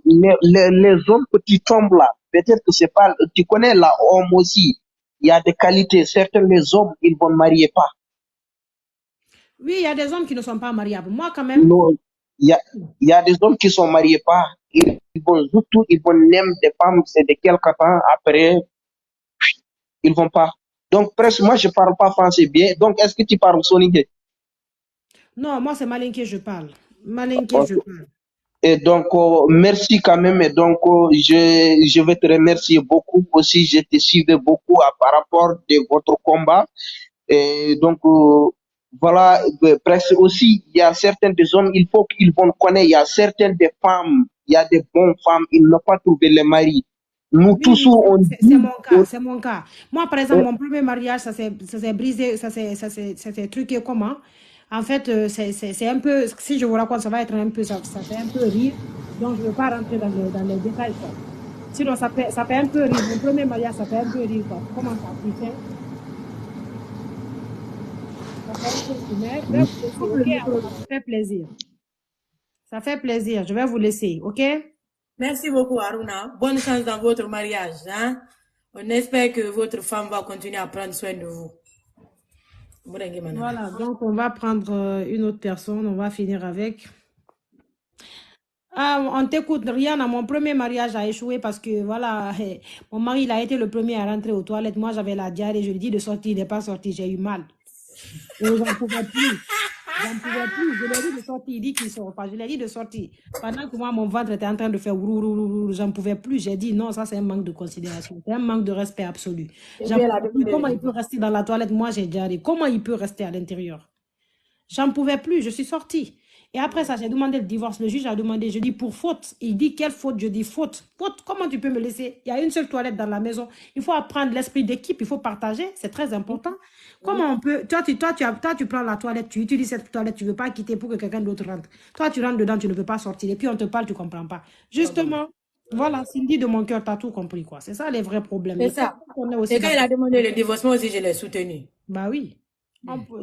les hommes que tu tombes là, peut-être que c'est pas, tu connais la homme aussi, il y a des qualités, certains les hommes, ils vont marier pas. Oui, il y a des hommes qui ne sont pas mariables. Moi, quand même, Non, il y a des hommes qui sont mariés pas, ils vont surtout, ils vont aimer des femmes, c'est de quelque temps, après, ils vont pas. Donc, presque, moi, je parle pas français bien, donc est-ce que tu parles soninké? non, moi, c'est malinqué, je parle. Malinqué, je parle. Et donc, merci quand même. Et donc, je vais te remercier beaucoup aussi. Je te suivais beaucoup par rapport de votre combat. Et donc, voilà, presque aussi, il y a certains des hommes, il faut qu'ils vont connaître. Il y a certaines des femmes, il y a des bonnes femmes, ils n'ont pas trouvé le mari. Nous tous, Oui, on c'est dit, mon cas, c'est mon cas. Moi, par exemple, mon premier mariage, ça s'est brisé, ça s'est truqué comment? En fait, c'est un peu, si je vous raconte, ça va être un peu, ça fait un peu rire. Donc, je ne veux pas rentrer dans les détails, quoi. Sinon, ça fait un peu rire. Mon premier mariage, ça fait un peu rire, quoi. Comment ça a pris fin? Ça fait un peu rire. Mais je vais vous laisser, ok? Ça fait plaisir. Ça fait plaisir. Je vais vous laisser, ok? Merci beaucoup, Aruna. Bonne chance dans votre mariage. Hein? On espère que votre femme va continuer à prendre soin de vous. Voilà, donc on va prendre une autre personne, on va finir avec. Ah, on t'écoute, Rihanna, mon premier mariage a échoué parce que, voilà, mon mari, il a été le premier à rentrer aux toilettes. Moi, j'avais la diarrhée, je lui dis de sortir, il n'est pas sorti, j'ai eu mal. Et j'en pouvais plus. J'en pouvais plus. Je lui ai dit de sortir, il dit qu'il ne sort pas. Je lui ai dit de sortir. Pendant que moi, mon ventre était en train de faire ourourou, j'en pouvais plus. J'ai dit non, ça c'est un manque de considération. C'est un manque de respect absolu. Comment il peut rester dans la toilette? Moi, j'ai diarrhée. Comment il peut rester à l'intérieur? J'en pouvais plus, je suis sortie. Et après ça, j'ai demandé le divorce. Le juge a demandé, je dis pour faute. Il dit quelle faute? Je dis faute. Faute, comment tu peux me laisser? Il y a une seule toilette dans la maison. Il faut apprendre l'esprit d'équipe, il faut partager, c'est très important. Comment on peut, toi, tu prends la toilette, tu utilises cette toilette, tu ne veux pas quitter pour que quelqu'un d'autre rentre. Toi, tu rentres dedans, tu ne peux pas sortir. Et puis on te parle, tu ne comprends pas. Justement, voilà, Cindy de mon cœur, tu as tout compris, quoi. C'est ça les vrais problèmes. C'est ça. Et quand il a demandé le divorcement aussi, je l'ai soutenu. Bah oui.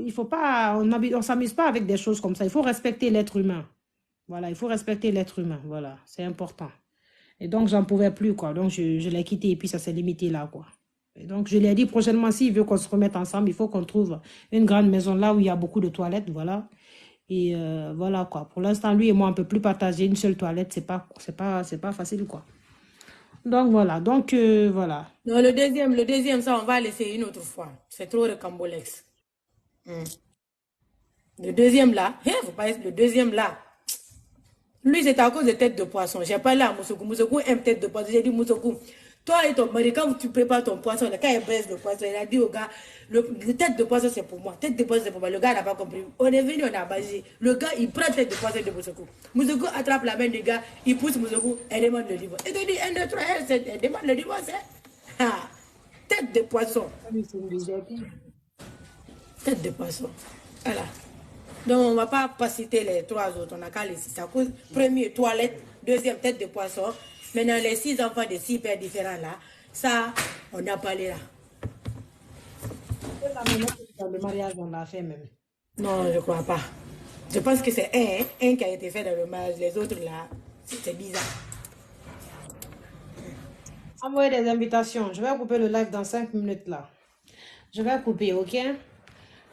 Il faut pas, on s'amuse pas avec des choses comme ça. Il faut respecter l'être humain. Voilà, il faut respecter l'être humain. Voilà, c'est important. Et donc, j'en pouvais plus, quoi. Donc, je l'ai quitté et puis ça s'est limité là, quoi. Et donc, je lui ai dit prochainement, s'il veut qu'on se remette ensemble, il faut qu'on trouve une grande maison là où il y a beaucoup de toilettes, voilà. Et voilà, quoi. Pour l'instant, lui et moi, on ne peut plus partager une seule toilette. C'est pas facile, quoi. Donc, voilà. Donc, voilà. Non, le deuxième, ça, on va laisser une autre fois. C'est trop recambolex. Le deuxième là, vous parlez le deuxième là. Lui, c'est à cause de tête de poisson. J'ai parlé à Moussokou. Moussokou aime tête de poisson. J'ai dit, Moussokou, toi et ton mari, quand tu prépares ton poisson, quand il baisse le poisson, il a dit au gars, le tête de poisson, c'est pour moi. Tête de poisson, c'est pour moi. Le gars n'a pas compris. On est venu, on a basé. Le gars, il prend tête de poisson de Moussokou. Moussokou attrape la main du gars, il pousse Moussokou, elle demande le divorce. Et il dit, 1, 2, 3, elle demande le divorce. Hein? Ah, tête de poisson. Tête de poisson. Voilà. Donc, on ne va pas citer les 3 autres. On a qu'à les 6. À cause, premier, toilette. Deuxième, tête de poisson. Maintenant, les 6 enfants de 6 pères différents là, ça, on n'a pas les là. Le mariage, on l'a fait même. Non, je ne crois pas. Je pense que c'est un qui a été fait dans le mariage. Les autres là, c'est bizarre. Envoyez des invitations. Je vais couper le live dans 5 minutes là. Je vais couper, ok?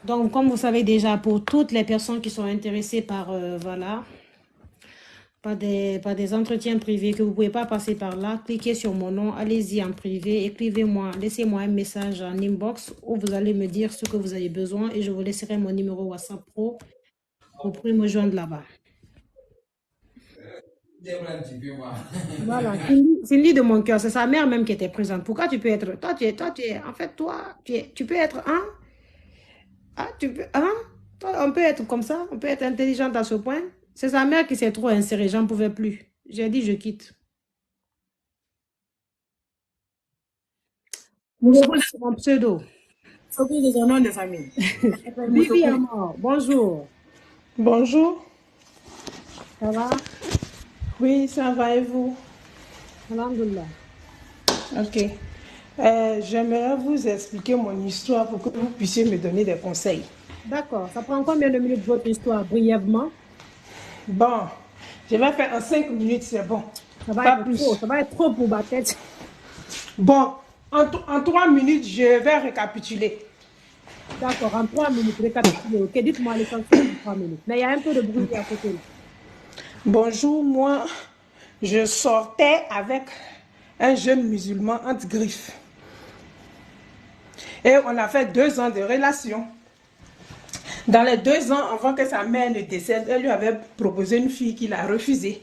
Donc, comme vous savez déjà, pour toutes les personnes qui sont intéressées par, voilà, par des entretiens privés, que vous ne pouvez pas passer par là, cliquez sur mon nom, allez-y en privé, écrivez-moi, laissez-moi un message en inbox où vous allez me dire ce que vous avez besoin et je vous laisserai mon numéro WhatsApp Pro. Vous pouvez me joindre là-bas. Voilà, Cindy de mon cœur, c'est sa mère même qui était présente. Pourquoi tu peux être, toi tu es, en fait, tu peux être, hein? Ah, tu peux, hein? Toi, on peut être comme ça, on peut être intelligente à ce point. C'est sa mère qui s'est trop insérée, j'en pouvais plus. J'ai dit, je quitte. C'est mon pseudo. C'est son nom de famille. Bibi Amor, bonjour. Bonjour. Ça va? Oui, ça va et vous? Alhamdulillah. Ok. J'aimerais vous expliquer mon histoire pour que vous puissiez me donner des conseils. D'accord. Ça prend combien de minutes votre histoire, brièvement? Bon, je vais faire en 5 minutes, c'est bon. Ça va Pas être plus. trop. Ça va être trop pour ma tête. Bon, en 3 minutes, je vais récapituler. D'accord, en 3 minutes, récapitulez. Ok, dites-moi l'essentiel en 3 minutes. Mais il y a un peu de bruit à côté. Là. Bonjour, moi, je sortais avec un jeune musulman entre griffes. Et on a fait 2 ans de relation. Dans les 2 ans, avant que sa mère ne décède, elle lui avait proposé une fille qu'il a refusée.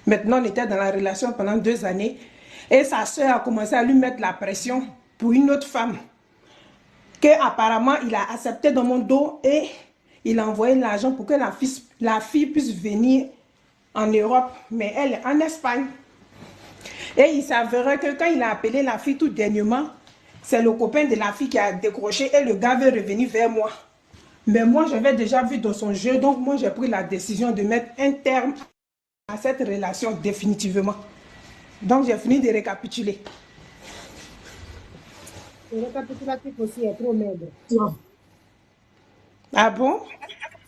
Maintenant, on était dans la relation pendant 2 années. Et sa soeur a commencé à lui mettre la pression pour une autre femme. Que apparemment il a accepté dans mon dos et il a envoyé l'argent pour que la fille puisse venir en Europe. Mais elle est en Espagne. Et il s'avérait que quand il a appelé la fille tout dernièrement, c'est le copain de la fille qui a décroché et le gars veut revenir vers moi. Mais moi, j'avais déjà vu dans son jeu, donc moi, j'ai pris la décision de mettre un terme à cette relation définitivement. Donc, j'ai fini de récapituler. Le récapitulatif aussi est trop maigre. Ah bon?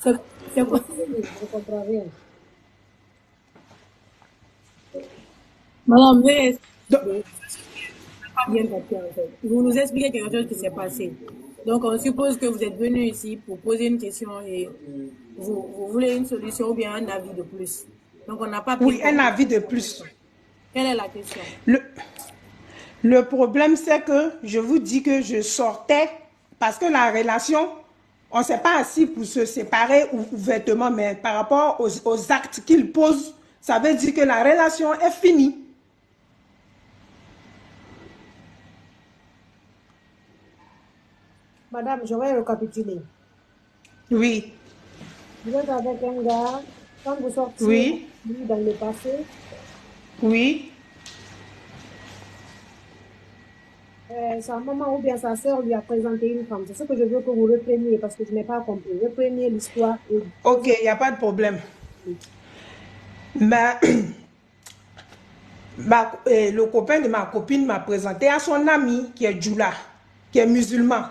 C'est possible, je ne comprends rien. Madame, mais Donc, bien compris, en fait. Vous nous expliquez quelque chose qui s'est passé. Donc, on suppose que vous êtes venu ici pour poser une question et vous voulez une solution ou bien un avis de plus. Donc, on n'a pas oui, pris un avis de plus. Quelle est la question? Le problème, c'est que je vous dis que je sortais parce que la relation, on ne s'est pas assis pour se séparer ouvertement, mais par rapport aux actes qu'il pose, ça veut dire que la relation est finie. Madame, j'aurais récapitulé. Oui. Vous êtes avec un gars, quand vous sortez Oui. lui, dans le passé, Oui. sa maman ou bien sa soeur lui a présenté une femme. C'est ce que je veux que vous repreniez parce que je n'ai pas compris. Reprenez l'histoire. Ok, il n'y a pas de problème. Mais le copain de ma copine m'a présenté à son ami qui est Djoula, qui est musulman.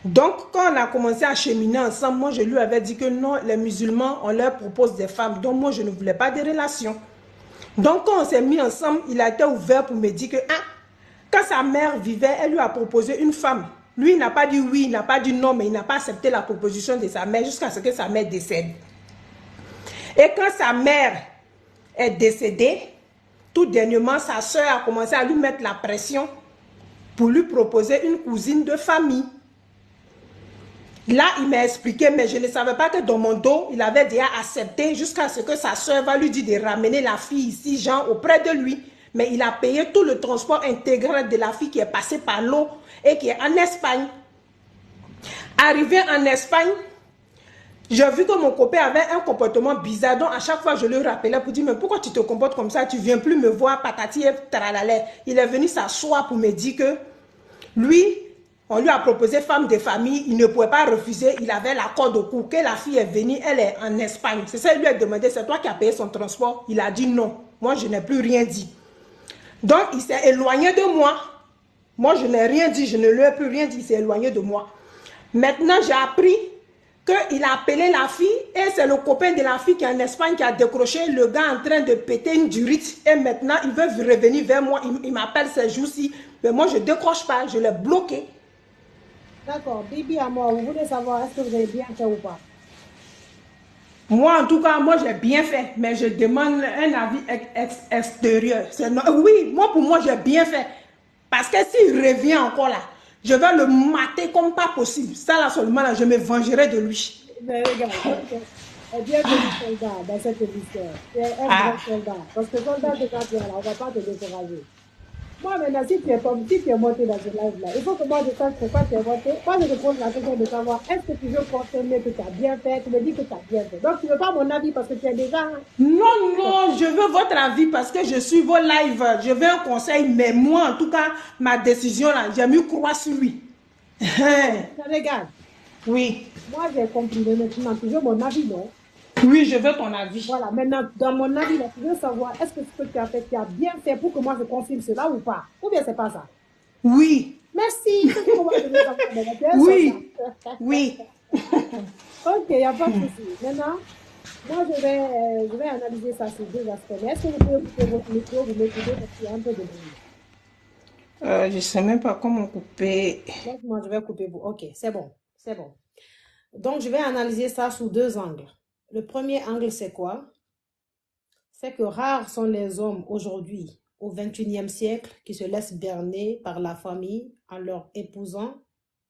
Donc, quand on a commencé à cheminer ensemble, moi, je lui avais dit que non, les musulmans, on leur propose des femmes. Donc, moi, je ne voulais pas de relation. Donc, quand on s'est mis ensemble, il a été ouvert pour me dire que quand sa mère vivait, elle lui a proposé une femme. Lui, il n'a pas dit oui, il n'a pas dit non, mais il n'a pas accepté la proposition de sa mère jusqu'à ce que sa mère décède. Et quand sa mère est décédée, tout dernièrement, sa soeur a commencé à lui mettre la pression pour lui proposer une cousine de famille. Là, il m'a expliqué, mais je ne savais pas que dans mon dos, il avait déjà accepté jusqu'à ce que sa soeur va lui dire de ramener la fille ici, genre auprès de lui. Mais il a payé tout le transport intégral de la fille qui est passée par l'eau et qui est en Espagne. Arrivé en Espagne, j'ai vu que mon copain avait un comportement bizarre. Donc, à chaque fois, je le rappelais pour dire, mais pourquoi tu te comportes comme ça? Tu ne viens plus me voir, patati et tralala. Il est venu s'asseoir pour me dire que lui, on lui a proposé femme de famille, il ne pouvait pas refuser, il avait l'accord au cou, que la fille est venue, elle est en Espagne. C'est ça, il lui a demandé, c'est toi qui as payé son transport? Il a dit non, moi je n'ai plus rien dit. Donc il s'est éloigné de moi. Moi je n'ai rien dit, je ne lui ai plus rien dit, il s'est éloigné de moi. Maintenant j'ai appris qu'il a appelé la fille et c'est le copain de la fille qui est en Espagne qui a décroché le gars en train de péter une durite et maintenant il veut revenir vers moi, il m'appelle ces jours-ci, mais moi je ne décroche pas, je l'ai bloqué. D'accord, Bibi à moi, vous voulez savoir est-ce que vous avez bien fait ou pas? Moi, en tout cas, moi, j'ai bien fait, mais je demande un avis extérieur. Oui, moi, pour moi, j'ai bien fait. Parce que s'il revient encore là, je vais le mater comme pas possible. Ça, là, seulement, là, je me vengerai de lui. Mais regarde, bienvenue soldat dans cette émission. Tu es un grand soldat. Parce que soldat, de quand tu es là, on ne va pas te décourager. Moi, maintenant, si tu es monté dans ce live-là, il faut que moi je sache pourquoi tu es monté. Moi, je te pose la question de savoir, est-ce que tu veux confirmer que tu as bien fait? Tu me dis que tu as bien fait. Donc, tu ne veux pas mon avis parce que tu es déjà... Non, je veux votre avis parce que je suis vos lives. Je veux un conseil, mais moi, en tout cas, ma décision, là, j'ai mieux croire sur lui. Regarde. Oui. Moi, j'ai compris, mais maintenant, tu veux mon avis, non? Oui, je veux ton avis. Voilà, maintenant, dans mon avis, là, tu veux savoir, est-ce que ce que tu as fait, tu as bien fait pour que moi je confirme cela ou pas? Ou bien c'est pas ça? Oui, Merci. C'est ce qu'on va donner comme ça. Tu es un oui, soldat. oui. Ok, il n'y a pas de souci. Maintenant, moi, je vais analyser ça sur deux aspects. Mais est-ce que vous pouvez couper votre micro, vous m'écoutez parce qu'il y a un peu de bruit. Je ne sais même pas comment couper. Donc, moi, je vais couper vous. Ok, c'est bon. C'est bon. Donc, je vais analyser ça sous deux angles. Le premier angle, c'est quoi? C'est que rares sont les hommes aujourd'hui, au XXIe siècle, qui se laissent berner par la famille en leur épousant,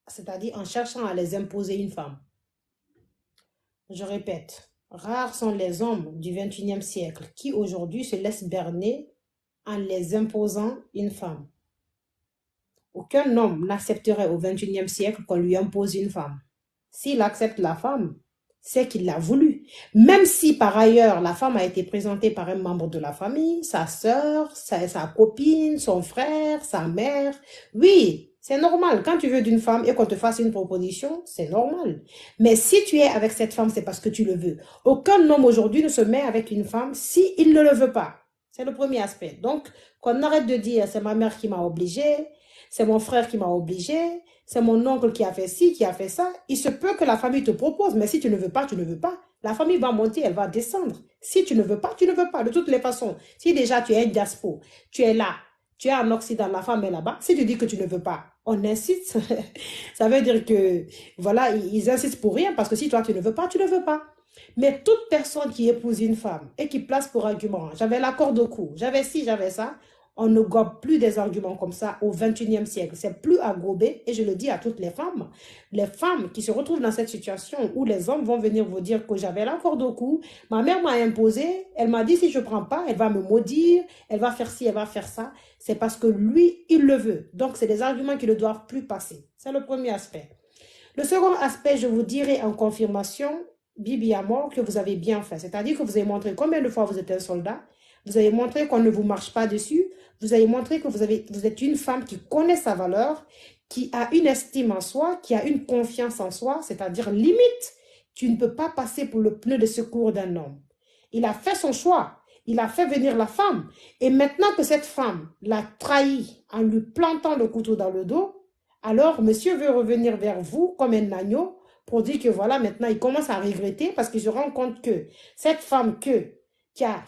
c'est-à-dire en cherchant à les imposer une femme. Je répète, rares sont les hommes du XXIe siècle qui aujourd'hui se laissent berner en les imposant une femme. Aucun homme n'accepterait au XXIe siècle qu'on lui impose une femme. S'il accepte la femme, c'est qu'il l'a voulu. Même si par ailleurs la femme a été présentée par un membre de la famille, sa sœur, sa copine, son frère, sa mère. Oui, c'est normal. Quand tu veux d'une femme et qu'on te fasse une proposition, c'est normal. Mais si tu es avec cette femme, c'est parce que tu le veux. Aucun homme aujourd'hui ne se met avec une femme s'il ne le veut pas. C'est le premier aspect. Donc, qu'on arrête de dire c'est ma mère qui m'a obligée, c'est mon frère qui m'a obligé, c'est mon oncle qui a fait ci, qui a fait ça. Il se peut que la famille te propose, mais si tu ne veux pas, tu ne veux pas. La famille va monter, elle va descendre. Si tu ne veux pas, tu ne veux pas. De toutes les façons, si déjà tu es un diaspora, tu es là, tu es en Occident, la femme est là-bas, si tu dis que tu ne veux pas, on insiste. Ça veut dire que, voilà, ils insistent pour rien, parce que si toi tu ne veux pas, tu ne veux pas. Mais toute personne qui épouse une femme et qui place pour argument, j'avais l'accord de cou, j'avais ci, j'avais ça, on ne gobe plus des arguments comme ça au XXIe siècle. C'est plus à gober, et je le dis à toutes les femmes qui se retrouvent dans cette situation où les hommes vont venir vous dire que j'avais l'accord de cou, ma mère m'a imposé, elle m'a dit si je ne prends pas, elle va me maudire, elle va faire ci, elle va faire ça. C'est parce que lui, il le veut. Donc, c'est des arguments qui ne doivent plus passer. C'est le premier aspect. Le second aspect, je vous dirai en confirmation, Bibi à mort, que vous avez bien fait. C'est-à-dire que vous avez montré combien de fois vous êtes un soldat. Vous avez montré qu'on ne vous marche pas dessus. Vous avez montré que vous êtes une femme qui connaît sa valeur, qui a une estime en soi, qui a une confiance en soi, c'est-à-dire limite, tu ne peux pas passer pour le pneu de secours d'un homme. Il a fait son choix. Il a fait venir la femme. Et maintenant que cette femme l'a trahi en lui plantant le couteau dans le dos, alors monsieur veut revenir vers vous comme un agneau pour dire que voilà, maintenant il commence à regretter parce qu'il se rend compte que cette femme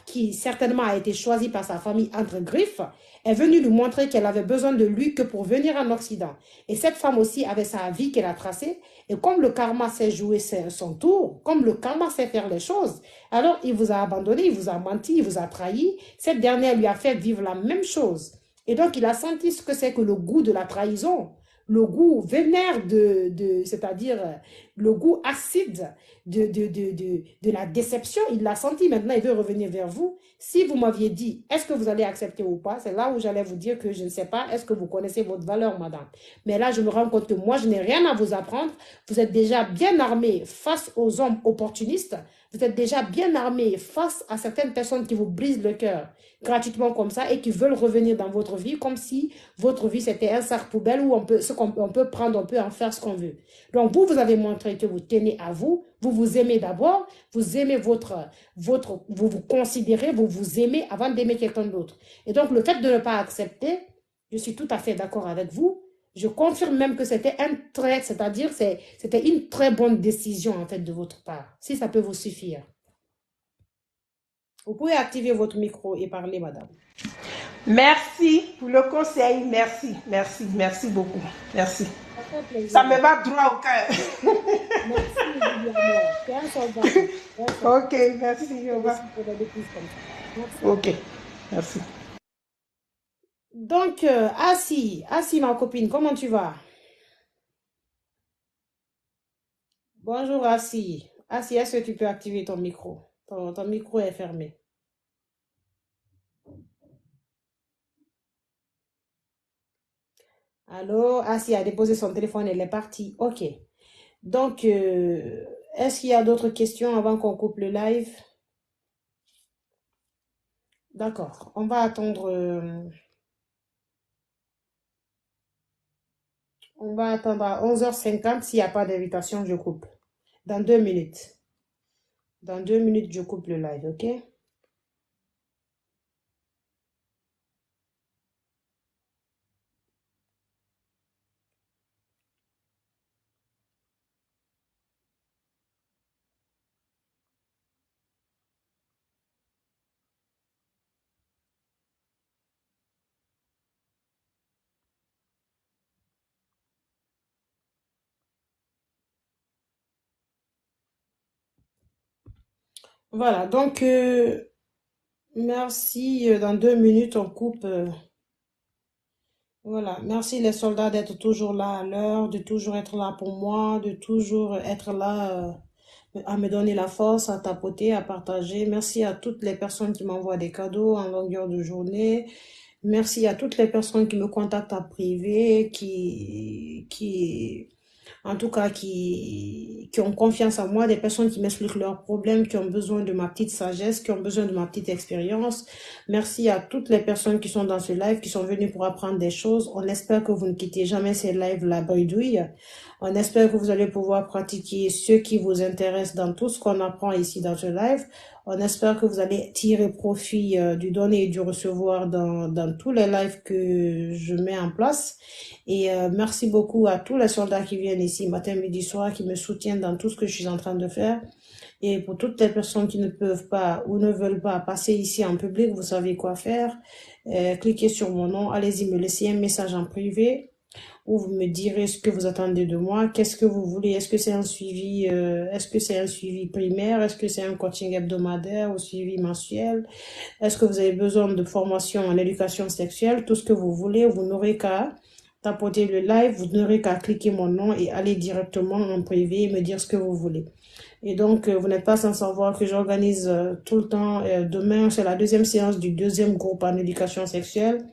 qui certainement a été choisie par sa famille entre griffes, est venue lui montrer qu'elle avait besoin de lui que pour venir en Occident. Et cette femme aussi avait sa vie qu'elle a tracée. Et comme le karma sait jouer son tour, comme le karma sait faire les choses, alors il vous a abandonné, il vous a menti, il vous a trahi. Cette dernière lui a fait vivre la même chose. Et donc il a senti ce que c'est que le goût de la trahison, le goût vénère c'est-à-dire le goût acide de la déception. Il l'a senti, maintenant il veut revenir vers vous. Si vous m'aviez dit, est-ce que vous allez accepter ou pas, c'est là où j'allais vous dire que je ne sais pas, est-ce que vous connaissez votre valeur, madame? Mais là, je me rends compte que moi, je n'ai rien à vous apprendre. Vous êtes déjà bien armé face aux hommes opportunistes. Vous êtes déjà bien armé face à certaines personnes qui vous brisent le cœur gratuitement comme ça et qui veulent revenir dans votre vie comme si votre vie c'était un sac poubelle où on peut prendre, on peut en faire ce qu'on veut. Donc vous avez montré que vous tenez à vous, vous vous aimez d'abord, vous aimez vous vous considérez, vous vous aimez avant d'aimer quelqu'un d'autre. Et donc le fait de ne pas accepter, je suis tout à fait d'accord avec vous. Je confirme même que c'était c'est-à-dire c'était une très bonne décision en fait de votre part, si ça peut vous suffire. Vous pouvez activer votre micro et parler, madame. Merci pour le conseil. Merci, merci, merci beaucoup. Merci. Ça fait plaisir. Ça me va droit au cœur. Merci, Viviane. C'est un soldat. Ok, merci. Au revoir. Merci. Ok, merci. Donc, Assi, ma copine, comment tu vas? Bonjour, Assi. Assi, est-ce que tu peux activer ton micro? Ton micro est fermé. Allô? Assi a déposé son téléphone, elle est partie. Ok. Donc, est-ce qu'il y a d'autres questions avant qu'on coupe le live? D'accord. On va attendre. On va attendre à 11h50. S'il n'y a pas d'invitation, je coupe. Dans 2 minutes. Dans 2 minutes, je coupe le live, ok? Voilà, donc merci. Dans 2 minutes, on coupe. Voilà, merci les soldats d'être toujours là à l'heure, de toujours être là pour moi, de toujours être là à me donner la force, à tapoter, à partager. Merci à toutes les personnes qui m'envoient des cadeaux en longueur de journée. Merci à toutes les personnes qui me contactent en privé, en tout cas, qui ont confiance en moi, des personnes qui m'expliquent leurs problèmes, qui ont besoin de ma petite sagesse, qui ont besoin de ma petite expérience. Merci à toutes les personnes qui sont dans ce live, qui sont venues pour apprendre des choses. On espère que vous ne quittez jamais ces lives la bredouille. On espère que vous allez pouvoir pratiquer ce qui vous intéresse dans tout ce qu'on apprend ici dans ce live. On espère que vous allez tirer profit du donner et du recevoir dans tous les lives que je mets en place. Et merci beaucoup à tous les soldats qui viennent ici matin, midi, soir, qui me soutiennent dans tout ce que je suis en train de faire. Et pour toutes les personnes qui ne peuvent pas ou ne veulent pas passer ici en public, vous savez quoi faire. Cliquez sur mon nom, allez-y me laisser un message en privé où vous me direz ce que vous attendez de moi, qu'est-ce que vous voulez, est-ce que c'est un suivi, primaire, est-ce que c'est un coaching hebdomadaire ou suivi mensuel, est-ce que vous avez besoin de formation en éducation sexuelle, tout ce que vous voulez, vous n'aurez qu'à tapoter le live, vous n'aurez qu'à cliquer mon nom et aller directement en privé et me dire ce que vous voulez. Et donc, vous n'êtes pas sans savoir que j'organise tout le temps. Demain, c'est la deuxième séance du deuxième groupe en éducation sexuelle.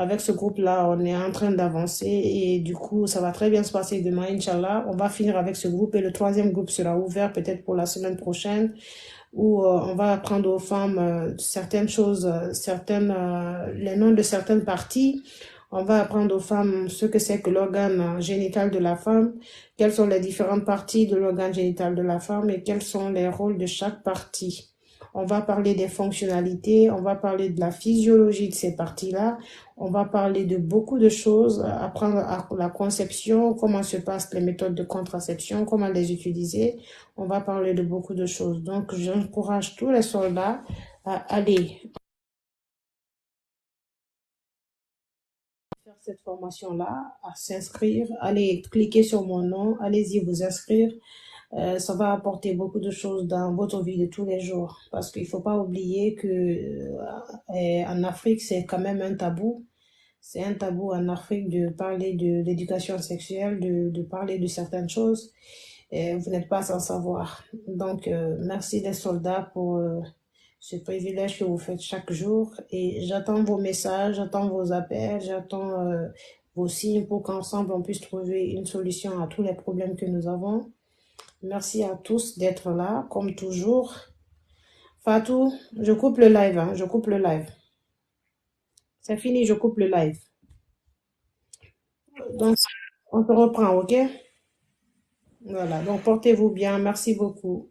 Avec ce groupe-là, on est en train d'avancer et du coup, ça va très bien se passer demain, Inch'Allah. On va finir avec ce groupe et le troisième groupe sera ouvert peut-être pour la semaine prochaine où on va apprendre aux femmes certaines choses, les noms de certaines parties. On va apprendre aux femmes ce que c'est que l'organe génital de la femme, quelles sont les différentes parties de l'organe génital de la femme et quels sont les rôles de chaque partie. On va parler des fonctionnalités, on va parler de la physiologie de ces parties-là, on va parler de beaucoup de choses, apprendre à la conception, comment se passent les méthodes de contraception, comment les utiliser. On va parler de beaucoup de choses. Donc, j'encourage tous les soldats à aller faire cette formation-là, à s'inscrire, allez cliquer sur mon nom, allez-y vous inscrire. Ça va apporter beaucoup de choses dans votre vie de tous les jours. Parce qu'il ne faut pas oublier que en Afrique, c'est quand même un tabou. C'est un tabou en Afrique de parler de l'éducation sexuelle, de parler de certaines choses. Et vous n'êtes pas sans savoir. Donc, merci les soldats pour ce privilège que vous faites chaque jour. Et j'attends vos messages, j'attends vos appels, j'attends vos signes pour qu'ensemble on puisse trouver une solution à tous les problèmes que nous avons. Merci à tous d'être là, comme toujours. Fatou, je coupe le live, hein, je coupe le live. C'est fini, je coupe le live. Donc, on se reprend, ok? Voilà, donc portez-vous bien, merci beaucoup.